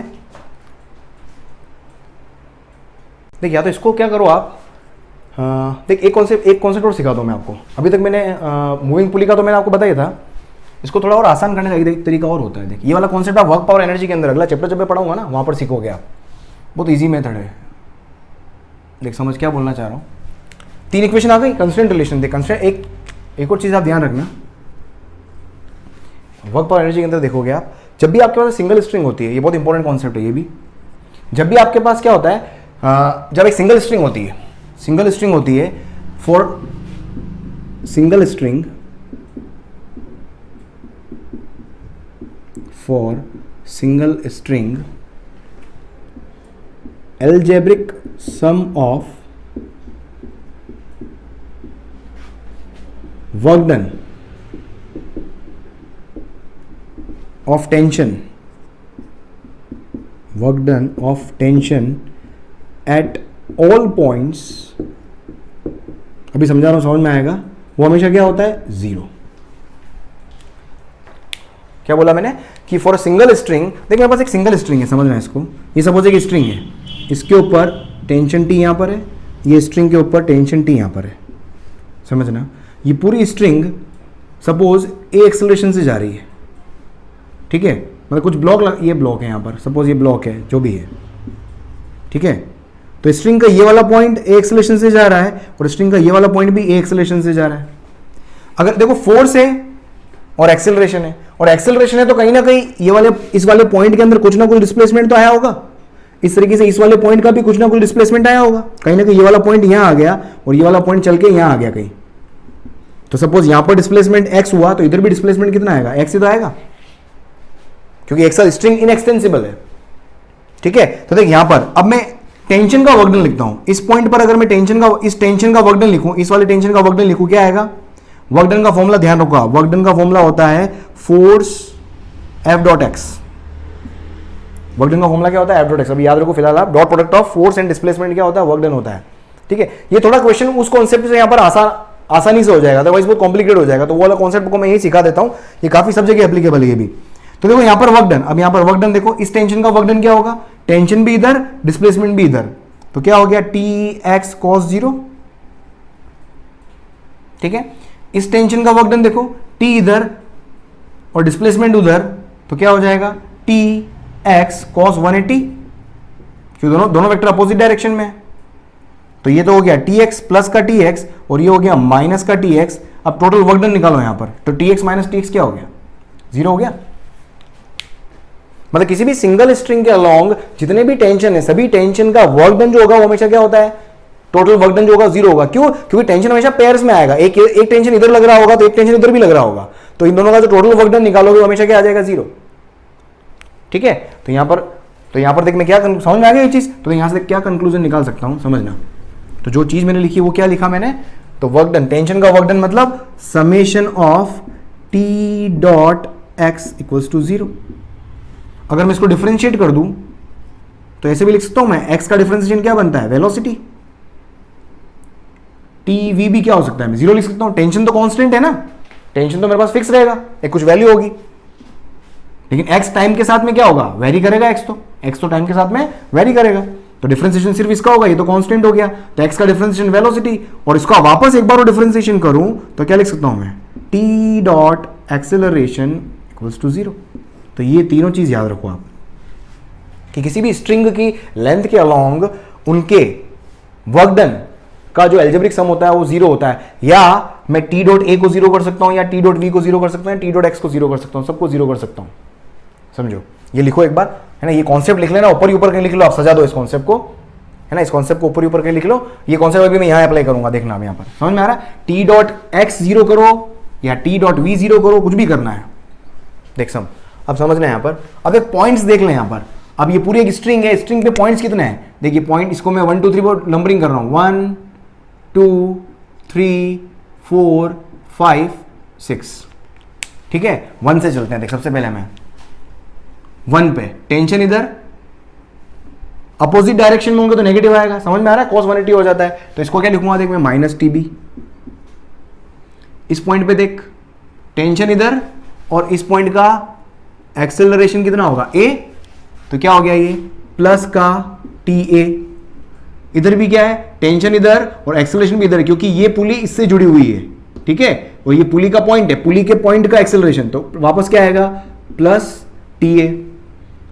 देख, या तो इसको क्या करो आप, देख एक कॉन्सेप्ट और सिखा दो मैं आपको। अभी तक मैंने मूविंग पुली का तो मैंने आपको बताया था, इसको थोड़ा और आसान करने का एक तरीका और होता है। देख, ये वाला कॉन्सेप्ट आप वर्क पावर एनर्जी के अंदर अगला चैप्टर जब मैं पढ़ाऊंगा ना, वहां पर सीखोगे आप। बहुत ईजी मेथड है। देख, समझ क्या बोलना चाह रहा हूँ। 3 इक्वेशन आ गई, कंस्टेंट रिलेशन। देख, कंस्टेंट एक और चीज आप ध्यान रखना, वर्क पावर एनर्जी के अंदर देखोगे आप, जब भी आपके पास सिंगल स्ट्रिंग होती है, ये बहुत इंपॉर्टेंट कॉन्सेप्ट है ये भी, जब भी आपके पास क्या होता है, जब एक सिंगल स्ट्रिंग होती है for single string algebraic sum of work done of tension at all points, अभी समझा रहा हूं, समझ में आएगा? वो हमेशा क्या होता है? 0। क्या बोला मैंने कि फॉर सिंगल स्ट्रिंग, देख मेरे पास एक सिंगल स्ट्रिंग है, समझना इसको। ये सपोज एक स्ट्रिंग है, इसके ऊपर टेंशन टी यहां पर है, ये स्ट्रिंग के ऊपर टेंशन टी यहां पर है, समझना। ये पूरी स्ट्रिंग सपोज ए एक्सेलरेशन से जा रही है, ठीक है? मतलब कुछ ब्लॉक, ये ब्लॉक है यहां पर, सपोज ये ब्लॉक है, जो भी है, ठीक है? तो स्ट्रिंग का ये वाला पॉइंट ए एक्सेलरेशन से जा रहा है और स्ट्रिंग का ये वाला पॉइंट भी ए एक्सेलरेशन से जा रहा है। अगर देखो फोर्स है और एक्सेलरेशन है, और एक्सेलरेशन है तो कहीं ना कहीं ये वाले इस वाले पॉइंट के अंदर कुछ ना कुछ डिस्प्लेसमेंट तो आया होगा। इस तरीके से इस वाले पॉइंट का भी कुछ ना कुछ डिस्प्लेसमेंट आया होगा, कहीं ना कहीं ये वाला पॉइंट यहां आ गया और ये वाला पॉइंट चल के यहां आ गया कहीं। तो सपोज यहां पर डिस्प्लेसमेंट एक्स हुआ तो इधर भी डिस्प्लेसमेंट कितना आएगा? एक्स ही तो आएगा, क्योंकि एक्सल स्ट्रिंग इनएक्सटेंसिबल है, ठीक है? तो देख, यहां पर अब मैं टेंशन का वर्क डन लिखता हूं। इस पॉइंट पर अगर मैं टेंशन का वर्क डन लिखूं, इस वाले टेंशन का वर्क डन लिखूं, क्या आएगा? वर्क डन का फॉर्मूला ध्यान रखो, वर्क डन का फॉर्मूला होता है force F dot x. Work done का फॉर्मूला क्या होता है? F dot x. अभी याद रखो फिलहाल आप, dot product of force and displacement क्या होता है? वर्क डन होता है, ठीक है? ये थोड़ा क्वेश्चन उस कॉन्सेप्ट से यहां पर आसानी से हो जाएगा, अदरवाइज बहुत कॉम्प्लिकेट हो जाएगा। तो वो वाला कॉन्सेप्ट को मैं यही सिखा देता हूं, ये काफी सब जगह एप्लीकेबल है ये भी। तो देखो यहां पर वर्क डन, अब यहां पर वर्क डन देखो, इस टेंशन का वर्क डन क्या होगा? टेंशन भी इधर, डिस्प्लेसमेंट भी इधर, तो क्या हो गया? टी एक्स कॉस 0, ठीक है? इस टेंशन का वर्क डन देखो, टी इधर और डिस्प्लेसमेंट उधर, तो क्या हो जाएगा? टी एक्स कॉस 180, क्यों दोनों वेक्टर अपोजिट डायरेक्शन में है। तो ये तो हो गया टी एक्स प्लस का टी एक्स और ये हो गया माइनस का टी एक्स। अब टोटल वर्क डन निकालो यहां पर, तो T x minus T x क्या हो गया? 0 हो गया। मतलब किसी भी सिंगल स्ट्रिंग के अलोंग जितने भी टेंशन है, सभी टेंशन का वर्क डन जो होगा वो हमेशा क्या होता है? टोटल वर्क डन जो होगा 0 होगा। क्यों? क्योंकि टेंशन हमेशा पेयर्स में आएगा, एक टेंशन इधर लग रहा होगा तो एक टेंशन इधर भी लग रहा होगा, तो इन दोनों का जो टोटल वर्क डन निकालोगे वो हमेशा क्या आ जाएगा? 0, ठीक है? तो यहां पर देख मैं क्या समझ में आ गया ये चीज, तो यहां से क्या कंक्लूजन निकाल सकता हूं, समझना। तो जो चीज मैंने लिखी वो क्या लिखा मैंने? तो वर्क डन, टेंशन का वर्क डन मतलब summation of T dot X equals to 0। अगर मैं इसको डिफरेंशिएट कर दूं तो ऐसे भी लिख सकता हूं मैं, एक्स का डिफरेंशिएशन क्या बनता है? वेलोसिटी। टी वी भी क्या हो सकता है? मैं 0 लिख सकता हूं। टेंशन तो कांस्टेंट है ना, टेंशन तो मेरे पास फिक्स रहेगा, एक कुछ वैल्यू होगी, लेकिन एक्स टाइम के साथ में क्या होगा? वेरी करेगा। एक्स तो टाइम के साथ में वेरी करेगा। तो डिफरेंशिएशन सिर्फ इसका होगा, ये तो कांस्टेंट हो गया, तो x का डिफरेंशिएशन वेलोसिटी, और इसका वापस एक बार डिफरेंशिएशन करूं तो क्या लिख सकता हूं मैं, t dot acceleration equals to 0। तो ये तीनों चीज याद रखो आप कि किसी भी स्ट्रिंग की लेंथ के अलोंग उनके वर्क डन का जो एल्जेब्रिक सम होता है वो 0 होता है, या मैं t डॉट a को 0 कर सकता हूं, या t डॉट v को 0 कर सकता हूं, t डॉट x को 0 कर सकता हूं, सबको 0 कर सकता हूं। समझो, ये लिखो एक बार, है ना, ये कॉन्सेप्ट लिख लेना, ऊपर ही ऊपर कहीं लिख लो, आप सजा दो इस कॉन्सेप्ट को, है ना, इस कॉन्सेप्ट को ऊपर ही ऊपर कहीं लिख लो। ये कॉन्सेप्ट अभी मैं यहां अप्लाई करूंगा, देखना आप यहां पर, समझ में आ रहा है, t डॉट x 0 करो या t डॉट v 0 करो, कुछ भी करना है, देख सम, अब समझना है यहां पर। अब एक पॉइंट्स देख लें यहां पर, अब ये पूरी एक स्ट्रिंग है, स्ट्रिंग पे पॉइंट्स कितने हैं, देखिए पॉइंट, इसको मैं 1 2 3 नंबरिंग कर रहा हूं, 1 2 3 4 5 6, ठीक है, 1 से चलते हैं। देख सबसे पहले मैं 1 पे टेंशन इधर अपोजिट डायरेक्शन में होंगे तो नेगेटिव आएगा, समझ में आ रहा है, cos 180 हो जाता है, तो इसको क्या लिखूंगा, देख मैं माइनस TB। इस पॉइंट पे देख टेंशन इधर, और इस पॉइंट का एक्सेलरेशन कितना होगा a, तो क्या हो गया ये प्लस का TA। इधर भी क्या है, टेंशन इधर और एक्सेलरेशन भी इधर, क्योंकि ये पुली इससे जुड़ी हुई है, ठीक है, और ये पुली का पॉइंट है, पुली के पॉइंट का एक्सेलरेशन, तो वापस क्या आएगा प्लस TA।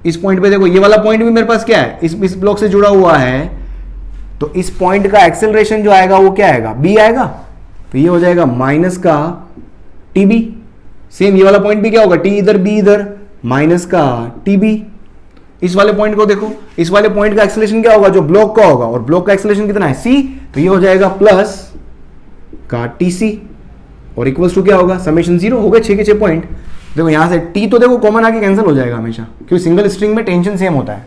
इस पॉइंट पे देखो ये वाला पॉइंट भी मेरे पास क्या है, इस ब्लॉक से जुड़ा हुआ है, तो इस पॉइंट का एक्सेलरेशन जो आएगा वो क्या आएगा, B आएगा, तो ये हो जाएगा माइनस का TB। सेम ये वाला पॉइंट भी क्या होगा, T इधर B इधर, माइनस का TB। इस वाले पॉइंट को देखो, इस वाले पॉइंट का एक्सेलरेशन क्या होगा, जो ब्लॉक का होगा, और ब्लॉक का एक्सेलरेशन कितना है C, तो ये हो जाएगा प्लस का TC, और इक्वल्स टू क्या होगा, समेशन 0 हो गए 6 के 6 पॉइंट। देखो यहां से T तो देखो कॉमन आके कैंसिल हो जाएगा हमेशा, क्योंकि सिंगल स्ट्रिंग में टेंशन सेम होता है,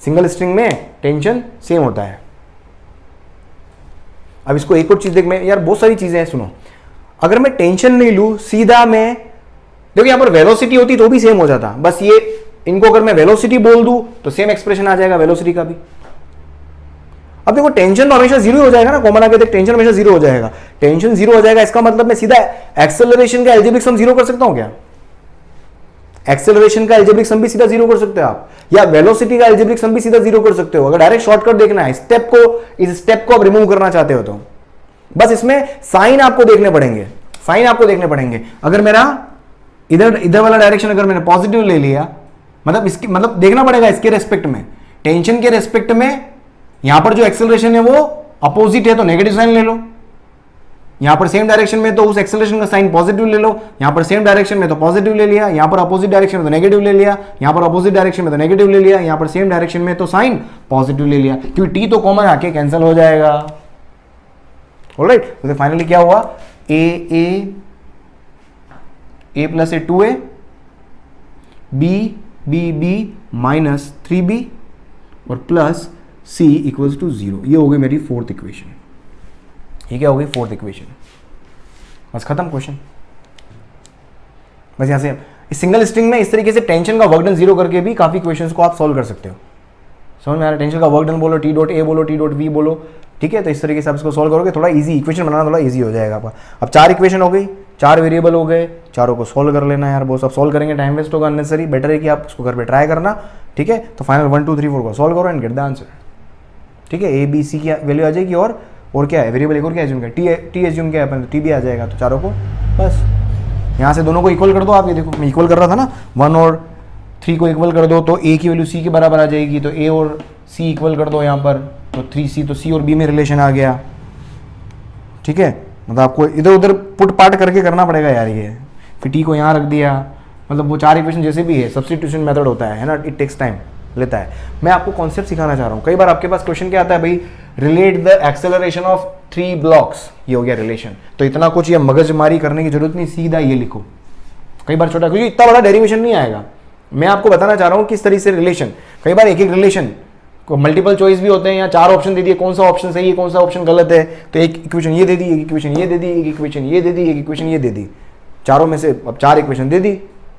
सिंगल स्ट्रिंग में टेंशन सेम होता है। अब इसको एक और चीज देख, मैं यार बहुत सारी चीजें हैं, सुनो, अगर मैं टेंशन नहीं लूं, सीधा मैं देखो यहां पर वेलोसिटी होती तो भी सेम हो जाता, बस ये इनको अगर मैं वेलोसिटी बोल दूं तो सेम एक्सप्रेशन आ जाएगा वेलोसिटी का भी। अब देखो टेंशन तो हमेशा 0 हो जाएगा ना, कॉमन आके देख टेंशन हमेशा 0 हो जाएगा, टेंशन 0 हो जाएगा, इसका मतलब मैं सीधा एक्सेलरेशन का एल्जेब्रिक सम 0 कर सकता हूं क्या, एक्सेलरेशन का एल्जेब्रिक सम भी सीधा 0 कर सकते हो आप, या वेलोसिटी का एल्जेब्रिक सम भी सीधा 0 कर सकते हो। अगर डायरेक्ट शॉर्टकट देखना है, स्टेप को, इस स्टेप को आप रिमूव करना चाहते हो तो बस इसमें साइन आपको देखने पड़ेंगे, साइन आपको देखने पड़ेंगे। अगर मेरा इधर वाला डायरेक्शन अगर मैंने पॉजिटिव ले लिया, मतलब इसकी मतलब देखना पड़ेगा इसके रेस्पेक्ट में, टेंशन के रेस्पेक्ट में, यहां पर जो एक्सेलरेशन है वो अपोजिट है तो नेगेटिव साइन ले लो, यहां पर सेम डायरेक्शन में तो उस एक्सेलरेशन का साइन पॉजिटिव ले लो, यहां पर सेम डायरेक्शन में तो पॉजिटिव ले लिया, यहां पर अपोजिट डायरेक्शन में तो नेगेटिव ले लिया, यहां पर अपोजिट डायरेक्शन में तो नेगेटिव ले लिया, यहां पर सेम डायरेक्शन में तो साइन पॉजिटिव ले लिया, क्योंकि टी तो कॉमन आके कैंसिल हो जाएगा। ऑलराइट, तो फाइनली क्या हुआ, a plus A 2a, b minus 3b और प्लस c इक्वल्स टू 0। ये हो गई मेरी फोर्थ इक्वेशन। ये क्या हो गई, फोर्थ इक्वेशन। बस खत्म क्वेश्चन। बस यहां से इस सिंगल स्ट्रिंग में इस तरीके से टेंशन का वर्क डन 0 करके भी काफी क्वेश्चंस को आप सॉल्व कर सकते हो। समझ में आ रहा है, टेंशन का वर्क डन बोलो, टी डॉट ए बोलो, टी डॉट वी बोलो, ठीक है, तो इस तरीके से आप इसको सॉल्व करोगे, थोड़ा इजी इक्वेशन बनाना थोड़ा इजी हो जाएगा आपका। अब 4 इक्वेशन हो गई, 4 वेरिएबल हो गए, चारों को सॉल्व कर लेना यार, वो सब सॉल्व करेंगे टाइम वेस्ट होगा अननेसेसरी, बेटर है कि आप उसको घर पे ट्राई करना, ठीक है। तो फाइनल 1 2 3 4 को सॉल्व करो एंड गेट द आंसर, ठीक है। ए बी सी की वैल्यू आ जाएगी, और क्या है वेरिएबल, एक और क्या एज्यूम किया, टी एज्यूम किया अपन, तो टी भी आ जाएगा, तो चारों को बस यहाँ से दोनों को इक्वल कर दो। आप ये देखो मैं इक्वल कर रहा था ना, 1 और 3 को इक्वल कर दो तो ए की वैल्यू सी के बराबर आ जाएगी, तो ए और सी इक्वल कर दो यहाँ पर, तो 3c, तो सी और बी में रिलेशन आ गया, ठीक है। मतलब आपको इधर उधर पुट पार्ट करके करना पड़ेगा यार ये, फिर टी को यहाँ रख दिया, मतलब वो 4 इक्वेशन जैसे भी है, सब्स्टिट्यूशन मेथड होता है ना, इट टेक्स टाइम लेता है। मैं आपको कॉन्सेप्ट सिखाना चाह रहा हूँ। कई बार आपके पास क्वेश्चन क्या आता है भाई, relate the acceleration of 3 blocks, ये हो गया रिलेशन, तो इतना कुछ ये मगजमारी करने की जरूरत नहीं, सीधा ये लिखो। कई बार छोटा, क्योंकि इतना बड़ा डेरिवेशन नहीं आएगा, मैं आपको बताना चाह रहा हूँ किस तरीके से रिलेशन, कई बार एक एक रिलेशन को मल्टीपल चॉइस भी होते हैं, या 4 ऑप्शन दे दिए, कौन सा ऑप्शन सही है कौन सा ऑप्शन गलत है, तो एक इक्वेशन ये दे दी, एक इक्वेशन ये दे दी, एक इक्वेशन ये दे दी, एक इक्वेशन ये दे दी, चारों में से अब 4 इक्वेशन दे दी,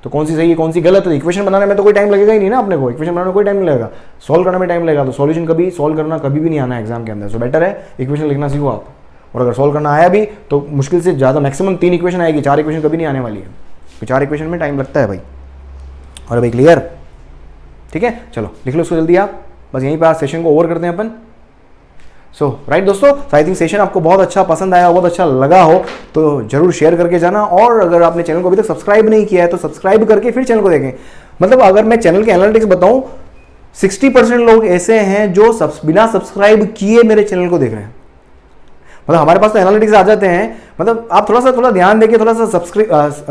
तो कौन सी सही है कौन सी गलत है। इक्वेशन बनाने में तो कोई टाइम लगेगा ही नहीं ना अपने को, इक्वेशन बनाने में कोई टाइम नहीं लगेगा, सॉल्व करने में टाइम लगेगा, तो सॉल्यूशन कभी सॉल्व करना कभी भी नहीं आना एग्जाम के अंदर, सो बेटर है इक्वेशन लिखना सीखो आप, और अगर सॉल्व करना आया भी तो मुश्किल से ज़्यादा मैक्सिमम 3 इक्वेशन आएगी, 4 इक्वेशन कभी नहीं आने वाली है, तो 4 इक्वेशन में टाइम लगता है भाई। और भाई क्लियर, ठीक है, चलो लिख लो इसको जल्दी आप। बस यहीं पर आज सेशन को ओवर करते हैं अपन। सो राइट दोस्तों, आई थिंक सेशन आपको बहुत अच्छा पसंद आया, बहुत अच्छा लगा हो तो जरूर शेयर करके जाना। और अगर आपने चैनल को अभी तक सब्सक्राइब नहीं किया है तो सब्सक्राइब करके फिर चैनल को देखें। मतलब अगर मैं चैनल के एनालिटिक्स बताऊं, 60% लोग ऐसे हैं जो बिना सब्सक्राइब किए मेरे चैनल को देख रहे हैं। मतलब हमारे पास तो एनालिटिक्स आ जाते हैं, मतलब आप थोड़ा ध्यान देके थोड़ा सा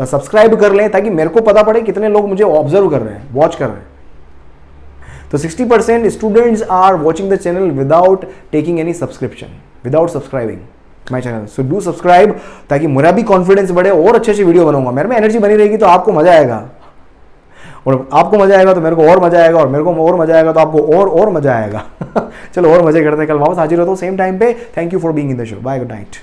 सब्सक्राइब कर लें ताकि मेरे को पता पड़े कितने लोग मुझे ऑब्जर्व कर रहे हैं, वॉच कर रहे हैं। तो 60% students are watching the channel without taking any subscription, without subscribing my channel. So do subscribe ताकि मेरा भी कॉन्फिडेंस बढ़े और अच्छे अच्छे वीडियो बनाऊंगा। मेरे में एनर्जी बनी रहेगी तो आपको मजा आएगा, और आपको मजा आएगा तो मेरे को और मजा आएगा, और मेरे को और मजा आएगा तो आपको और मजा आएगा। चलो और मजे करते हैं, कल वापस हाजिर होता हूँ सेम टाइम पे। Thank you for being in the show. Bye, good night.